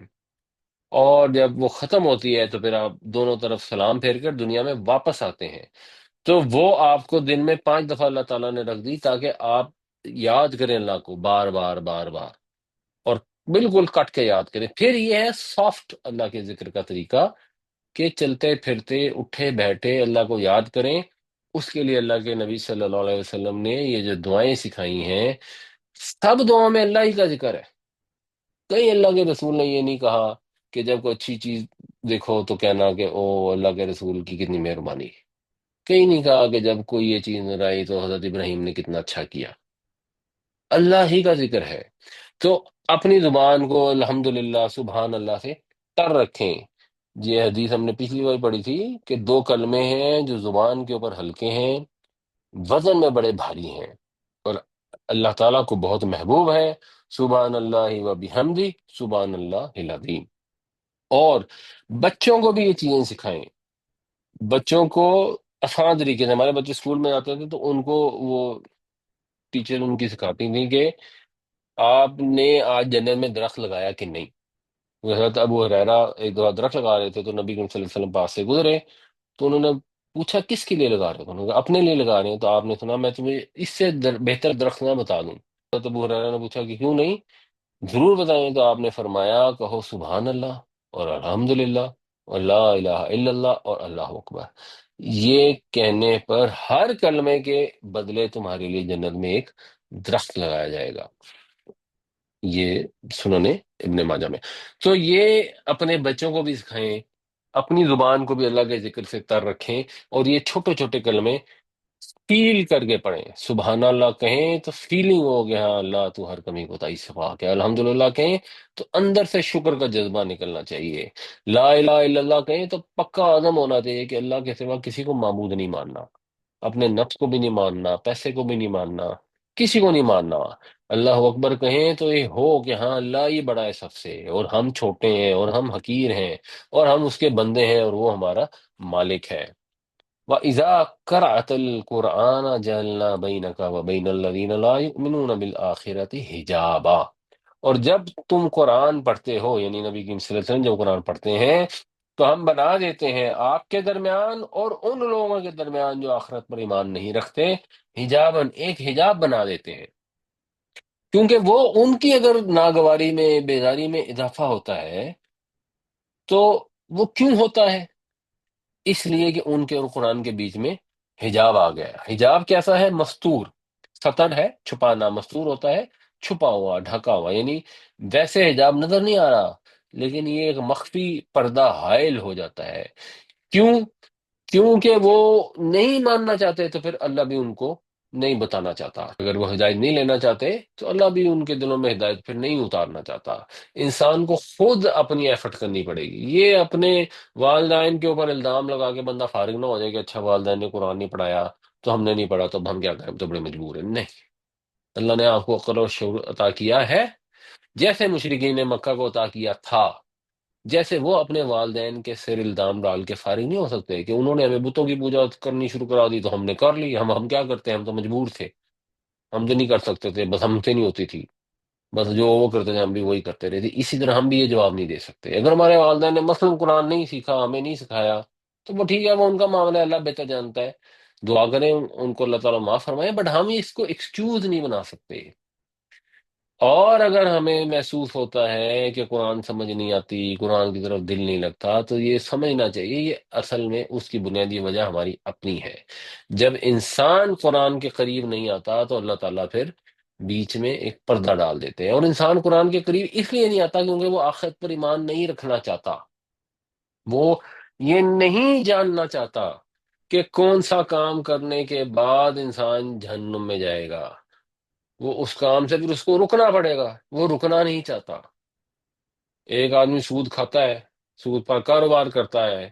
اور جب وہ ختم ہوتی ہے تو پھر آپ دونوں طرف سلام پھیر کر دنیا میں واپس آتے ہیں۔ تو وہ آپ کو دن میں 5 دفعہ اللہ تعالیٰ نے رکھ دی تاکہ آپ یاد کریں اللہ کو بار بار بار بار، اور بالکل کٹ کے یاد کریں۔ پھر یہ ہے سافٹ اللہ کے ذکر کا طریقہ کہ چلتے پھرتے اٹھے بیٹھے اللہ کو یاد کریں۔ اس کے لیے اللہ کے نبی صلی اللہ علیہ وسلم نے یہ جو دعائیں سکھائی ہیں، سب دعاؤں میں اللہ ہی کا ذکر ہے۔ کہیں اللہ کے رسول نے یہ نہیں کہا کہ جب کوئی اچھی چیز دیکھو تو کہنا کہ او اللہ کے رسول کی کتنی مہربانی، کہیں نہیں کہا کہ جب کوئی یہ چیز نظر آئی تو حضرت ابراہیم نے کتنا اچھا کیا۔ اللہ ہی کا ذکر ہے، تو اپنی زبان کو الحمدللہ سبحان اللہ سے تر رکھیں۔ یہ حدیث ہم نے پچھلی بار پڑھی تھی کہ 2 کلمے ہیں جو زبان کے اوپر ہلکے ہیں، وزن میں بڑے بھاری ہیں، اور اللہ تعالیٰ کو بہت محبوب ہے۔ سبحان اللہ و بحمدی سبحان اللہ العظیم۔ اور بچوں کو بھی یہ چیزیں سکھائیں، بچوں کو آسان طریقے سے۔ ہمارے بچے اسکول میں آتے تھے تو ان کو وہ ٹیچر ان کی سکھاتی تھی کہ آپ نے آج جنت میں درخت لگایا کہ نہیں۔ حضرت ابو ہریرہ ایک دفعہ درخت لگا رہے تھے تو نبی کریم صلی اللہ علیہ وسلم پاس سے گزرے، تو انہوں نے پوچھا کس کے لیے لگا رہے ہو؟ انہوں نے کہا اپنے لیے لگا رہے ہیں۔ تو آپ نے سنا میں تمہیں اس سے بہتر درخت نہ بتا دوں؟ حضرت ابو ہریرہ نے پوچھا کہ کیوں نہیں؟ ضرور بتائیں۔ تو آپ نے فرمایا کہو سبحان اللہ اور الحمدللہ اور لا الہ الا اللہ اور اللہ اکبر، یہ کہنے پر ہر کلمے کے بدلے تمہارے لیے جنت میں ایک درخت لگایا جائے گا۔ یہ سنن ابن ماجہ میں۔ تو یہ اپنے بچوں کو بھی سکھائیں، اپنی زبان کو بھی اللہ کے ذکر سے تر رکھیں، اور یہ چھوٹے چھوٹے کلمے فیل کر کے پڑھیں۔ سبحان اللہ کہیں تو فیلنگ ہو گیا ہاں اللہ تو ہر کمی کوتاہی سے پاک ہے۔ الحمدللہ کہیں تو اندر سے شکر کا جذبہ نکلنا چاہیے۔ لا الہ الا اللہ کہیں تو پکا عزم ہونا چاہیے کہ اللہ کے سوا کسی کو معبود نہیں ماننا، اپنے نفس کو بھی نہیں ماننا، پیسے کو بھی نہیں ماننا، کسی کو نہیں ماننا۔ اللہ اکبر کہیں تو یہ ہو کہ ہاں اللہ ہی بڑا ہے سب سے، اور ہم چھوٹے ہیں اور ہم حقیر ہیں اور ہم اس کے بندے ہیں اور وہ ہمارا مالک ہے۔ وَإِذَا قَرَأْتَ الْقُرْآنَ جَعَلْنَا بَيْنَكَ وَبَيْنَ الَّذِينَ لَا يُؤْمِنُونَ بِالْآخِرَةِ حِجَابًا۔ اور جب تم قرآن پڑھتے ہو، یعنی نبی کریم صلی اللہ علیہ وسلم جب قرآن پڑھتے ہیں تو ہم بنا دیتے ہیں آپ کے درمیان اور ان لوگوں کے درمیان جو آخرت پر ایمان نہیں رکھتے، حجاباً، ایک حجاب بنا دیتے ہیں۔ کیونکہ وہ ان کی اگر ناگواری میں بیزاری میں اضافہ ہوتا ہے تو وہ کیوں ہوتا ہے؟ اس لیے کہ ان کے اور قرآن کے بیچ میں حجاب آ گیا ہے۔ حجاب کیسا ہے؟ مستور، ستر ہے چھپانا، مستور ہوتا ہے چھپا ہوا ڈھکا ہوا، یعنی ویسے حجاب نظر نہیں آ رہا لیکن یہ ایک مخفی پردہ حائل ہو جاتا ہے۔ کیوں؟ کیونکہ وہ نہیں ماننا چاہتے تو پھر اللہ بھی ان کو نہیں بتانا چاہتا۔ اگر وہ ہدایت نہیں لینا چاہتے تو اللہ بھی ان کے دلوں میں ہدایت پھر نہیں اتارنا چاہتا۔ انسان کو خود اپنی ایفرٹ کرنی پڑے گی۔ یہ اپنے والدین کے اوپر الزام لگا کے بندہ فارغ نہ ہو جائے کہ اچھا والدین نے قرآن نہیں پڑھایا تو ہم نے نہیں پڑھا تو اب ہم کیا کریں، ہم تو بڑے مجبور ہیں۔ نہیں، اللہ نے آپ کو عقل اور شعور عطا کیا ہے جیسے مشرکین نے مکہ کو عطا کیا تھا۔ جیسے وہ اپنے والدین کے سر الزام ڈال کے فارغ نہیں ہو سکتے کہ انہوں نے ہمیں بتوں کی پوجا کرنی شروع کرا دی تو ہم نے کر لی، ہم کیا کرتے ہیں، ہم تو مجبور تھے، ہم تو نہیں کر سکتے تھے، بس ہم سے نہیں ہوتی تھی، بس جو وہ کرتے تھے ہم بھی وہی کرتے رہتے، اسی طرح ہم بھی یہ جواب نہیں دے سکتے اگر ہمارے والدین نے مثلاً قرآن نہیں سیکھا، ہمیں نہیں سکھایا، تو وہ ٹھیک ہے، وہ ان کا معاملہ ہے، اللہ بہتر جانتا ہے، دعا کریں ان کو، اللہ تعالیٰ معاف فرمائے، بٹ ہم اس کو ایکسکیوز نہیں بنا سکتے۔ اور اگر ہمیں محسوس ہوتا ہے کہ قرآن سمجھ نہیں آتی، قرآن کی طرف دل نہیں لگتا، تو یہ سمجھنا چاہیے یہ اصل میں اس کی بنیادی وجہ ہماری اپنی ہے۔ جب انسان قرآن کے قریب نہیں آتا تو اللہ تعالیٰ پھر بیچ میں ایک پردہ ڈال دیتے ہیں، اور انسان قرآن کے قریب اس لیے نہیں آتا کیونکہ وہ آخرت پر ایمان نہیں رکھنا چاہتا، وہ یہ نہیں جاننا چاہتا کہ کون سا کام کرنے کے بعد انسان جہنم میں جائے گا، وہ اس کام سے پھر اس کو رکنا پڑے گا، وہ رکنا نہیں چاہتا۔ ایک آدمی سود کھاتا ہے، سود پر کاروبار کرتا ہے،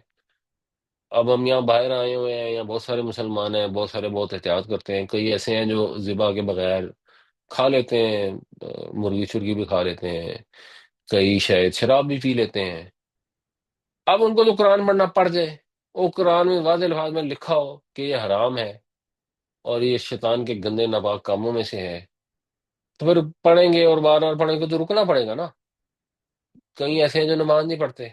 اب ہم یہاں باہر آئے ہوئے ہیں، یہاں بہت سارے مسلمان ہیں، بہت سارے بہت احتیاط کرتے ہیں، کئی ایسے ہیں جو ذبح کے بغیر کھا لیتے ہیں، مرغی شرگی بھی کھا لیتے ہیں، کئی شاید شراب بھی پی لیتے ہیں۔ اب ان کو تو قرآن پڑھنا پڑ جائے، وہ قرآن میں واضح الفاظ میں لکھا ہو کہ یہ حرام ہے اور یہ شیطان کے گندے ناپاک کاموں میں سے ہے، تو پھر پڑھیں گے اور بار بار پڑھیں گے تو رکنا پڑے گا نا۔ کئی ایسے ہیں جو نماز نہیں پڑھتے،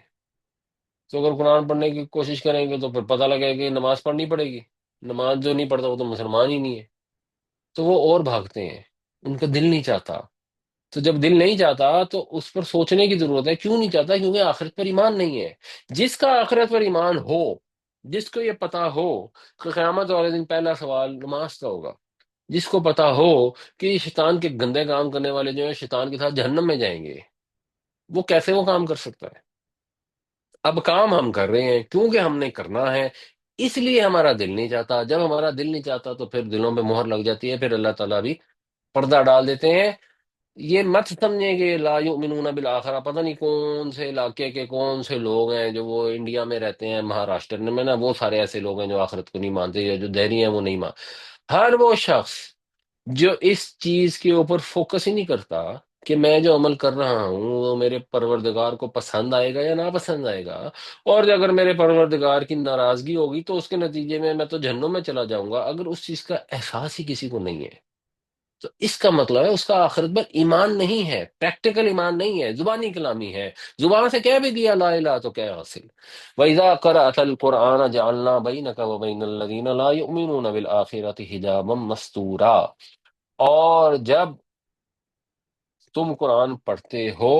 تو اگر قرآن پڑھنے کی کوشش کریں گے تو پھر پتہ لگے کہ نماز پڑھنی پڑے گی، نماز جو نہیں پڑھتا وہ تو مسلمان ہی نہیں ہے، تو وہ اور بھاگتے ہیں، ان کا دل نہیں چاہتا۔ تو جب دل نہیں چاہتا تو اس پر سوچنے کی ضرورت ہے، کیوں نہیں چاہتا؟ کیونکہ آخرت پر ایمان نہیں ہے۔ جس کا آخرت پر ایمان ہو، جس کو یہ پتا ہو کہ قیامت والے دن پہلا سوال نماز کا ہوگا، جس کو پتا ہو کہ یہ شیطان کے گندے کام کرنے والے جو ہیں شیطان کے ساتھ جہنم میں جائیں گے، وہ کیسے وہ کام کر سکتا ہے؟ اب کام ہم کر رہے ہیں کیونکہ ہم نے کرنا ہے، اس لیے ہمارا دل نہیں چاہتا۔ جب ہمارا دل نہیں چاہتا تو پھر دلوں پہ مہر لگ جاتی ہے، پھر اللہ تعالیٰ بھی پردہ ڈال دیتے ہیں۔ یہ مت سمجھیں کہ لا یؤمنون بالآخرہ، پتہ نہیں کون سے علاقے کے کون سے لوگ ہیں جو وہ انڈیا میں رہتے ہیں، مہاراشٹر میں نا، وہ سارے ایسے لوگ ہیں جو آخرت کو نہیں مانتے، یا جو دہری ہیں وہ نہیں مان۔ ہر وہ شخص جو اس چیز کے اوپر فوکس ہی نہیں کرتا کہ میں جو عمل کر رہا ہوں وہ میرے پروردگار کو پسند آئے گا یا نا پسند آئے گا، اور اگر میرے پروردگار کی ناراضگی ہوگی تو اس کے نتیجے میں تو جہنم میں چلا جاؤں گا، اگر اس چیز کا احساس ہی کسی کو نہیں ہے، تو اس کا مطلب ہے اس کا آخرت پر ایمان نہیں ہے، پریکٹیکل ایمان نہیں ہے، زبانی کلامی ہے، زبان سے کہہ بھی دیا لا الہ تو کیا حاصل۔ وَإِذَا قَرَأْتَ الْقُرْآنَ جَعَلْنَا بَيْنَكَ وَبَيْنَ الَّذِينَ لَا يُؤْمِنُونَ بِالْآخِرَةِ حِجَابًا مَسْتُورًا، اور جب تم قرآن پڑھتے ہو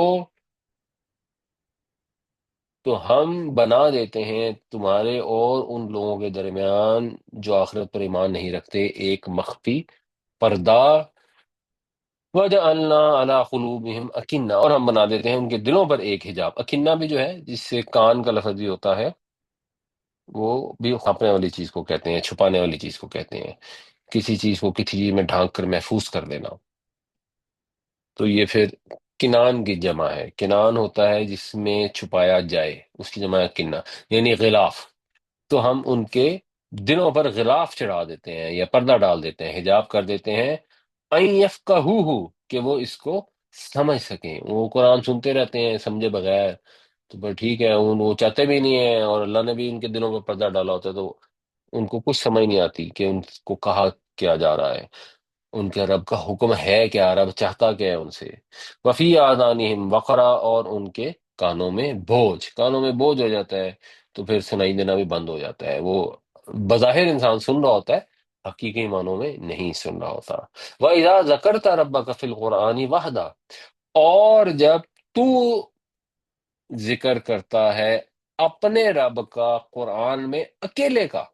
تو ہم بنا دیتے ہیں تمہارے اور ان لوگوں کے درمیان جو آخرت پر ایمان نہیں رکھتے ایک مخفی پردہ، وَجَعَلْنَا عَلَىٰ قُلُوبِهِمْ أَكِنَّةً، اور ہم بنا دیتے ہیں ان کے دلوں پر ایک حجاب۔ اکنہ بھی جو ہے جس سے کان کا لفظ بھی ہوتا ہے، وہ بھی خاپنے والی چیز کو کہتے ہیں، چھپانے والی چیز کو کہتے ہیں، کسی چیز کو کسی چیز میں ڈھانک کر محفوظ کر دینا۔ تو یہ پھر کنان کی جمع ہے، کنان ہوتا ہے جس میں چھپایا جائے، اس کی جمع ہے کنہ، یعنی غلاف۔ تو ہم ان کے دلوں پر غلاف چڑھا دیتے ہیں یا پردہ ڈال دیتے ہیں، حجاب کر دیتے ہیں، ان یفقہوہ، کہ وہ اس کو سمجھ سکیں۔ وہ قرآن سنتے رہتے ہیں سمجھے بغیر، تو پر ٹھیک ہے، وہ چاہتے بھی نہیں ہیں، اور اللہ نے بھی ان کے دلوں پر پردہ ڈالا ہوتا ہے، تو ان کو کچھ سمجھ نہیں آتی کہ ان کو کہا کیا جا رہا ہے، ان کے رب کا حکم ہے کیا، رب چاہتا کیا ہے ان سے۔ وفی آذانہم وقرا، اور ان کے کانوں میں بوجھ، کانوں میں بوجھ ہو جاتا ہے تو پھر سنائی دینا بھی بند ہو جاتا ہے، وہ بظاہر انسان سن رہا ہوتا ہے، حقیقی معنوں میں نہیں سن رہا ہوتا۔ وَإِذَا ذَكَرْتَ رَبَّكَ فِي الْقُرْآنِ وَحْدَهُ، اور جب تو ذکر کرتا ہے اپنے رب کا قرآن میں اکیلے کا،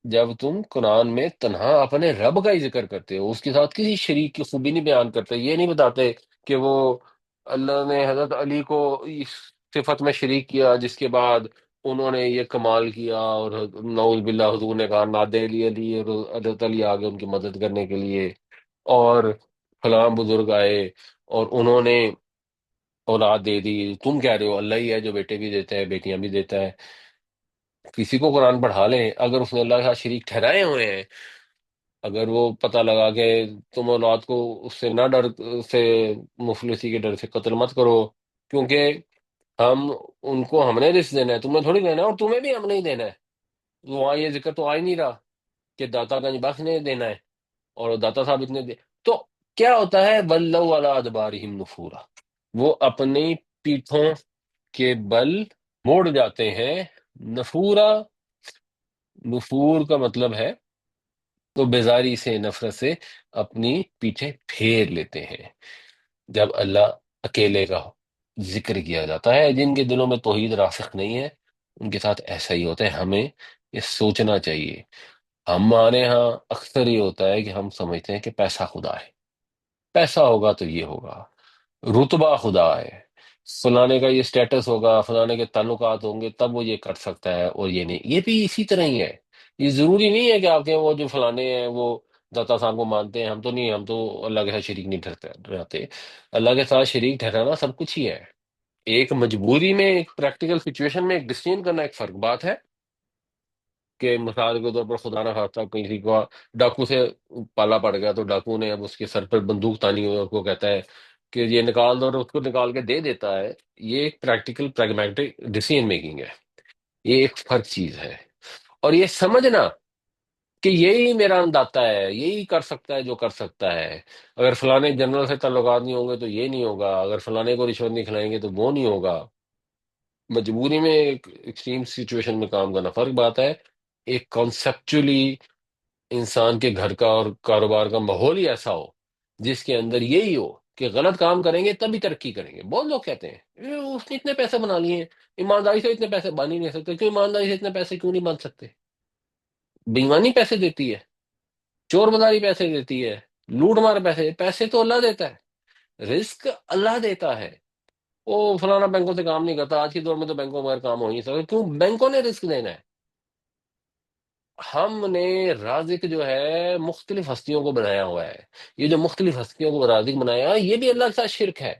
جب تم قرآن میں تنہا اپنے رب کا ہی ذکر کرتے ہو، اس کے ساتھ کسی شریک کی خوبی نہیں بیان کرتے، یہ نہیں بتاتے کہ وہ اللہ نے حضرت علی کو اس صفت میں شریک کیا جس کے بعد انہوں نے یہ کمال کیا، اور نعوذ باللہ حضور نے کہا نادے علی علی، اور حضرت علی آگے ان کی مدد کرنے کے لیے، اور فلاں بزرگ آئے اور انہوں نے اولاد دے دی، تم کہہ رہے ہو اللہ ہی ہے جو بیٹے بھی دیتا ہے بیٹیاں بھی دیتا ہے۔ کسی کو قرآن پڑھا لیں، اگر اس نے اللہ کے ساتھ شریک ٹھہرائے ہوئے ہیں، اگر وہ پتہ لگا کہ تم اولاد کو اس سے نہ ڈر سے، مفلسی کے ڈر سے قتل مت کرو، کیونکہ ہم ان کو ہم نے رزق دینا ہے، تمہیں تھوڑی دینا ہے، اور تمہیں بھی ہم نہیں دینا ہے. تو وہاں یہ ذکر تو آ ہی نہیں رہا کہ داتا گنج بخش نے دینا ہے اور داتا صاحب اتنے دے. تو کیا ہوتا ہے، ولوا علی ادبارہم نفورا، وہ اپنی پیٹھوں کے بل موڑ جاتے ہیں. نفورا، نفور کا مطلب ہے تو بیزاری سے، نفرت سے اپنی پیٹھیں پھیر لیتے ہیں. جب اللہ اکیلے کا ذکر کیا جاتا ہے، جن کے دلوں میں توحید راسخ نہیں ہے ان کے ساتھ ایسا ہی ہوتا ہے. ہمیں یہ سوچنا چاہیے. ہمارے ہاں اکثر یہ ہوتا ہے کہ ہم سمجھتے ہیں کہ پیسہ خدا ہے، پیسہ ہوگا تو یہ ہوگا، رتبہ خدا ہے، فلانے کا یہ سٹیٹس ہوگا، فلانے کے تعلقات ہوں گے تب وہ یہ کر سکتا ہے، اور یہ نہیں. یہ بھی اسی طرح ہی ہے. یہ ضروری نہیں ہے کہ آپ کے وہ جو فلانے ہیں وہ داتا صاحب کو مانتے ہیں. ہم تو نہیں، ہم تو اللہ کے ساتھ شریک نہیں ٹھہراتے. اللہ کے ساتھ شریک ٹھہرانا سب کچھ ہی ہے. ایک مجبوری میں، ایک پریکٹیکل سچویشن میں ایک ڈسیزن کرنا ایک فرق بات ہے، کہ مثال کے طور پر خدا نہ خواستہ کسی کو ڈاکو سے پالا پڑ گیا تو ڈاکو نے اب اس کے سر پر بندوق تانی ہوئی اور کو کہتا ہے کہ یہ نکال دو، اور اس کو نکال کے دے دیتا ہے. یہ ایک پریکٹیکل پریگمیٹک ڈیسیژن میکنگ ہے. یہ ایک فرق چیز ہے. اور یہ سمجھنا کہ یہی میرا انداتا ہے، یہی کر سکتا ہے جو کر سکتا ہے. اگر فلانے جنرل سے تعلقات نہیں ہوں گے تو یہ نہیں ہوگا، اگر فلانے کو رشوت نہیں کھلائیں گے تو وہ نہیں ہوگا. مجبوری میں ایک ایکسٹریم سچویشن میں کام کرنا فرق بات ہے. ایک کانسیپچولی انسان کے گھر کا اور کاروبار کا ماحول ہی ایسا ہو جس کے اندر یہی ہو کہ غلط کام کریں گے تبھی ترقی کریں گے. بہت لوگ کہتے ہیں اس نے اتنے پیسے بنا لیے ہیں، ایمانداری سے اتنے پیسے بن ہی نہیں سکتے. کیوں ایمانداری سے اتنے پیسے کیوں نہیں بن سکتے؟ بےایمانی پیسے دیتی ہے، چور بازاری پیسے دیتی ہے، لوٹ مار پیسے. پیسے تو اللہ دیتا ہے، رزق اللہ دیتا ہے. وہ فلانا بینکوں سے کام نہیں کرتا. آج کے دور میں تو بینکوں بغیر کام ہو ہی نہیں سکتا. کیوں؟ بینکوں نے رزق دینا ہے. ہم نے رازق جو ہے مختلف ہستیوں کو بنایا ہوا ہے. یہ جو مختلف ہستیوں کو رازق بنایا ہے یہ بھی اللہ کے ساتھ شرک ہے.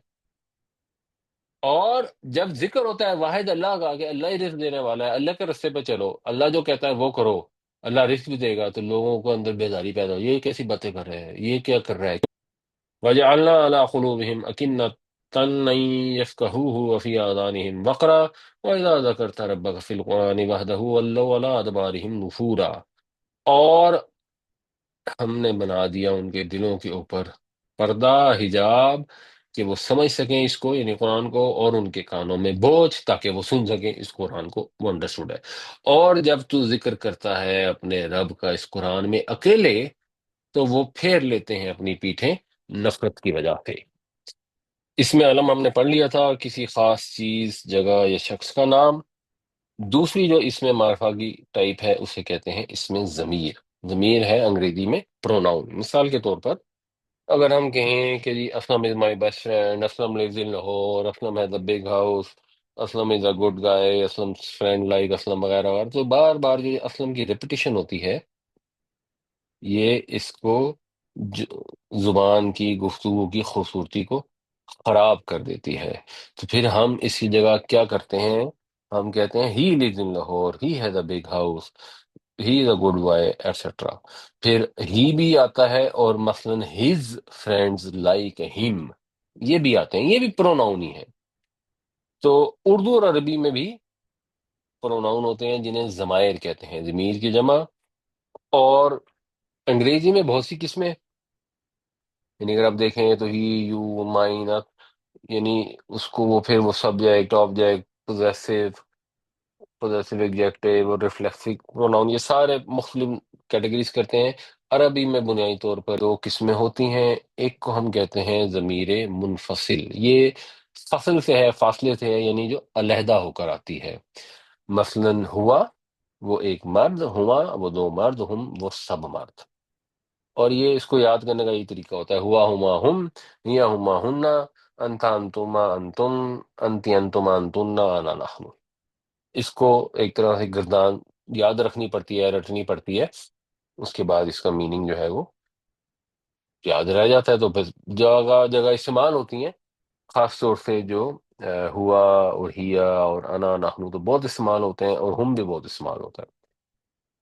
اور جب ذکر ہوتا ہے واحد اللہ کا کہ اللہ ہی رزق دینے والا ہے، اللہ کے رستے پہ چلو، اللہ جو کہتا ہے وہ کرو، اللہ رزق بھی دے گا، تو لوگوں کو اندر بیزاری پیدا ہو، یہ کیسی باتیں کر رہے ہیں، یہ کیا کر رہا ہے. وَجَعَلْنَا عَلَىٰ قُلُوبِهِمْ أَكِنَّةً أَن يَفْقَهُوهُ وَفِي آذَانِهِمْ وَقْرًا وَإِذَا ذَكَرْتَ رَبَّكَ فِي الْقُرْآنِ وَحْدَهُ وَلَّوْا عَلَىٰ أَدْبَارِهِمْ نُفُورًا. اور ہم نے بنا دیا ان کے دلوں کے اوپر پردہ، حجاب، کہ وہ سمجھ سکیں اس کو، یعنی قرآن کو، اور ان کے کانوں میں بوجھ تاکہ وہ سن سکیں اس قرآن کو. وہ انڈرسٹوڈ ہے. اور جب تو ذکر کرتا ہے اپنے رب کا اس قرآن میں اکیلے تو وہ پھیر لیتے ہیں اپنی پیٹھیں نفرت کی وجہ سے. اس میں علم ہم نے پڑھ لیا تھا، کسی خاص چیز، جگہ یا شخص کا نام. دوسری جو اس میں معرفہ کی ٹائپ ہے اسے کہتے ہیں اس میں ضمیر. ضمیر ہے انگریزی میں پروناؤن. مثال کے طور پر اگر ہم کہیں کہ جی Aslam is my best friend, Aslam lives in Lahore, Aslam has a big house, Aslam is a good guy, Aslam friend like Aslam, وغیرہ وغیرہ، تو بار بار جو یہ اسلم کی ریپیٹیشن ہوتی ہے یہ اس کو زبان کی گفتگو کی خوبصورتی کو خراب کر دیتی ہے. تو پھر ہم اس کی جگہ کیا کرتے ہیں، ہم کہتے ہیں he lives in Lahore, he has a big house, he is a good boy, etcetera. پھر ہی بھی آتا ہے، اور مثلا ہز فرینڈز لائک ہم، یہ بھی آتے ہیں، یہ بھی پروناؤن ہی ہے. تو اردو اور عربی میں بھی پروناؤن ہوتے ہیں جنہیں ضمائر کہتے ہیں، ضمیر کی جمع. اور انگریزی میں بہت سی قسمیں، یعنی اگر آپ دیکھیں تو ہی، یو، مائن، یعنی اس کو وہ پھر وہ subject, object, possessive, possessive executive اور ریفلیکسو پروناؤن، یہ سارے مختلف کیٹیگریز کرتے ہیں. عربی میں بنیادی طور پر دو قسمیں ہوتی ہیں. ایک کو ہم کہتے ہیں ضمیر منفصل، یہ فصل سے ہے، فاصلے سے ہے، یعنی جو علیحدہ ہو کر آتی ہے. مثلا ہوا، وہ ایک مرد، ہوا وہ دو مرد، ہم وہ سب مرد. اور یہ اس کو یاد کرنے کا یہ طریقہ ہوتا ہے، ہوا ہما ہم، ہیا ہما ہننا، انتا انتما انتم، انتی انتما انتن، انا نحن. اس کو ایک طرح سے گردان یاد رکھنی پڑتی ہے، رٹنی پڑتی ہے. اس کے بعد اس کا میننگ جو ہے وہ یاد رہ جاتا ہے. تو پھر جگہ جگہ استعمال ہوتی ہیں، خاص طور سے جو ہوا اور ہیا اور انا نحن تو بہت استعمال ہوتے ہیں، اور ہم بھی بہت استعمال ہوتا ہے.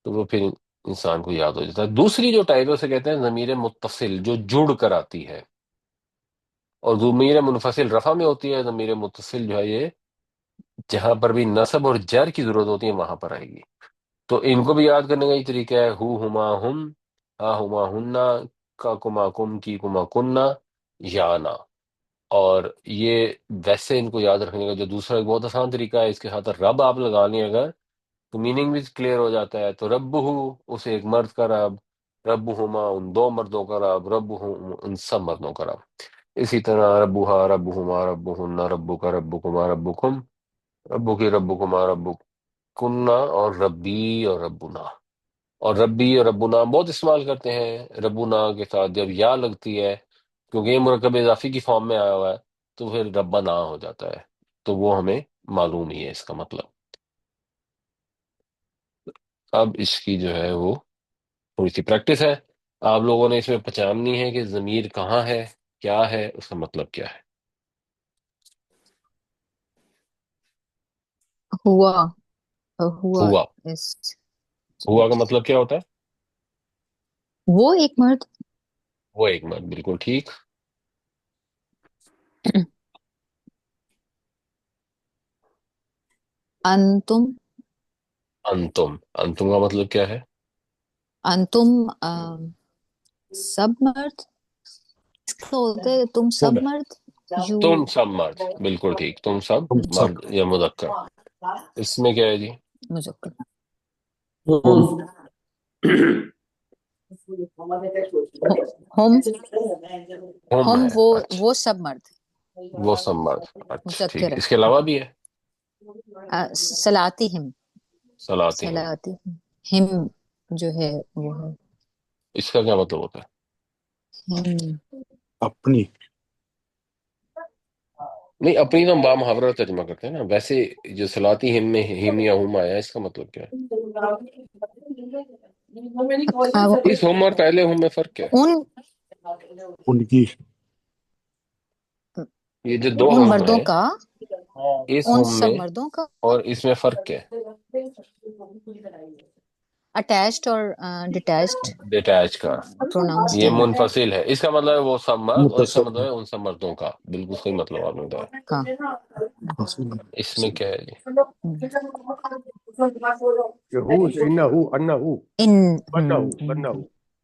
تو وہ پھر انسان کو یاد ہو جاتا ہے. دوسری جو ٹائپ ہے اسے کہتے ہیں ضمیر متصل، جو جڑ کر آتی ہے. اور ضمیر منفصل رفع میں ہوتی ہے، ضمیر متصل جو ہے یہ جہاں پر بھی نصب اور جر کی ضرورت ہوتی ہے وہاں پر آئے گی. تو ان کو بھی یاد کرنے کا یہ طریقہ ہے، ہو ہما ہم، ہا ہما ہننا، کا کما کم، کی کما کننا، یا نا. اور یہ ویسے ان کو یاد رکھنے کا جو دوسرا ایک بہت آسان طریقہ ہے، اس کے ساتھ رب آپ لگا لیں اگر، تو میننگ بھی کلیئر ہو جاتا ہے. تو رب ہو اس ایک مرد کا رب، رب ہما ان دو مردوں کا رب، رب ہم ان سب مردوں کا رب. اسی طرح ربوہا رب ہما رب ہننا ربو کا رب کما رب کم، ربو کی رب کما رب کننا، اور ربی اور ربنا. اور ربی اور ربنا بہت استعمال کرتے ہیں ربنا کے ساتھ جب یا لگتی ہے، کیونکہ یہ مرکب اضافی کی فارم میں آیا ہوا ہے، تو پھر ربنا ہو جاتا ہے. تو وہ ہمیں معلوم ہی ہے اس کا مطلب. اب اس کی جو ہے وہ تھوڑی سی پریکٹس ہے. آپ لوگوں نے اس میں پہچاننی ہے کہ ضمیر کہاں ہے، کیا ہے، اس کا مطلب کیا ہے. ہوا. ہوا ہوا. is ہوا کا مطلب کیا ہوتا ہے؟ وہ ایک مرد. وہ ایک مرد، بالکل ٹھیک. انتم. انتم. انتم کا مطلب کیا ہے؟ انتم سب مرد. اس کا ہوتا ہے تم سب خود مرد. یو. تم سب مرد، بالکل ٹھیک. تم سب ہم سب مرد یا مذکر. اس میں کیا ہے جی؟ مذکر. ہم ہم. ہم ہم ہے. اچھا، وہ سب مرد. وہ سب مرد. اچھا ٹھیک مذکر ہے. ہے. اس کے علاوہ بھی ہے؟ سلاطہم. صلاتہم. سلاطہم. ہم جو ہے وہ ہے اس کا کیا مطلب ہوتا ہے؟ ہم. اپنی نہیں، اپنی تو ہم بامحاورہ ترجمہ کرتے ہیں نا. ویسے جو صلاتی ہم میں ہم یا ہم آیا ہے، اس کا مطلب کیا ہے؟ اس ہم اور پہلے ہم میں فرق کیا ہے؟ ان کی یہ جو دو ان ہم مردوں ہیں، کا. اس ان ہم سب میں مردوں کا. اور اس میں فرق کیا ہے؟ اٹیچڈ اور ڈیٹیچڈ ڈیٹیچ کا. پروناؤنس یہ نہیں منفصل ہے. اس کا مطلب ہے وہ سب مرد، اور اس کا متصل مطلب ہے ان سب مردوں کا. بالکل صحیح مطلب آپ نے بتایا. کا. اس میں کیا ہے جی؟ یہود انہو انہو ان. انہو انہو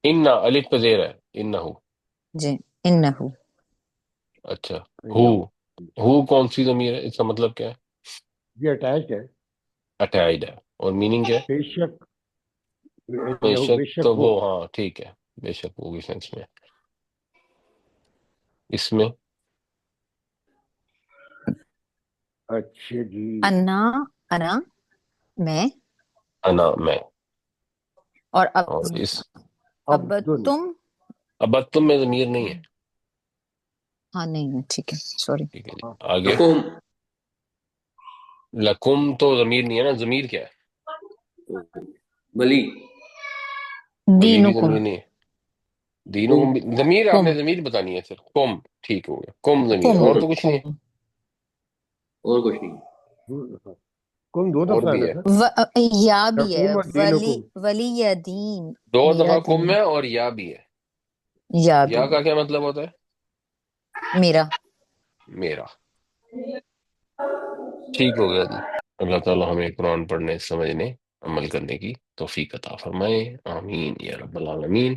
ان الف پہ زیر ہے، انہو. جی. انہو. اچھا. ہو. انہو ہو کون سی ضمیر ہے؟ اس کا مطلب کیا ہے؟ یہ اٹیچ ہے. اٹیچڈ ہے. اور میننگ کیا ہے؟ بے شک بے انہو شک. بے تو شک وہ ہاں ٹھیک ہے، بے شک وہ بھی سینس میں. اس میں اچھا جی. انا میں. انا میں. اور اور اس اب عبدن تم. اب تم میں ضمیر نہیں ہے. ہاں نہیں ہے. ٹھیک ہے. سوری. ٹھیک ہے جی. آگے لکم تو ضمیر نہیں ہے نا. ضمیر کیا ہے؟ ولی ولی بھی دینکم. ضمیر نہیں ہے. دینوں کم بھی ضمیر. آپ کم. نے ضمیر بتانی ہے صرف. کم. ٹھیک ہو گیا. کم ضمیر ہے، کم. اور تو کچھ نہیں ہے. کم. اور کچھ نہیں. کم دو اور دفعہ بھی ہے ہے. نا یا بھی ہے. تقوم ولی. دینکم. ولی یا دین. دو میرا دفعہ کم دین. ہے اور یا بھی ہے. یا بھی یا کا کیا مطلب ہوتا ہے؟ میرا. میرا. ٹھیک ہو گیا جی. اللہ تعالیٰ ہمیں قرآن پڑھنے، سمجھنے، عمل کرنے کی توفیق عطا فرمائے. آمین یا رب العالمین.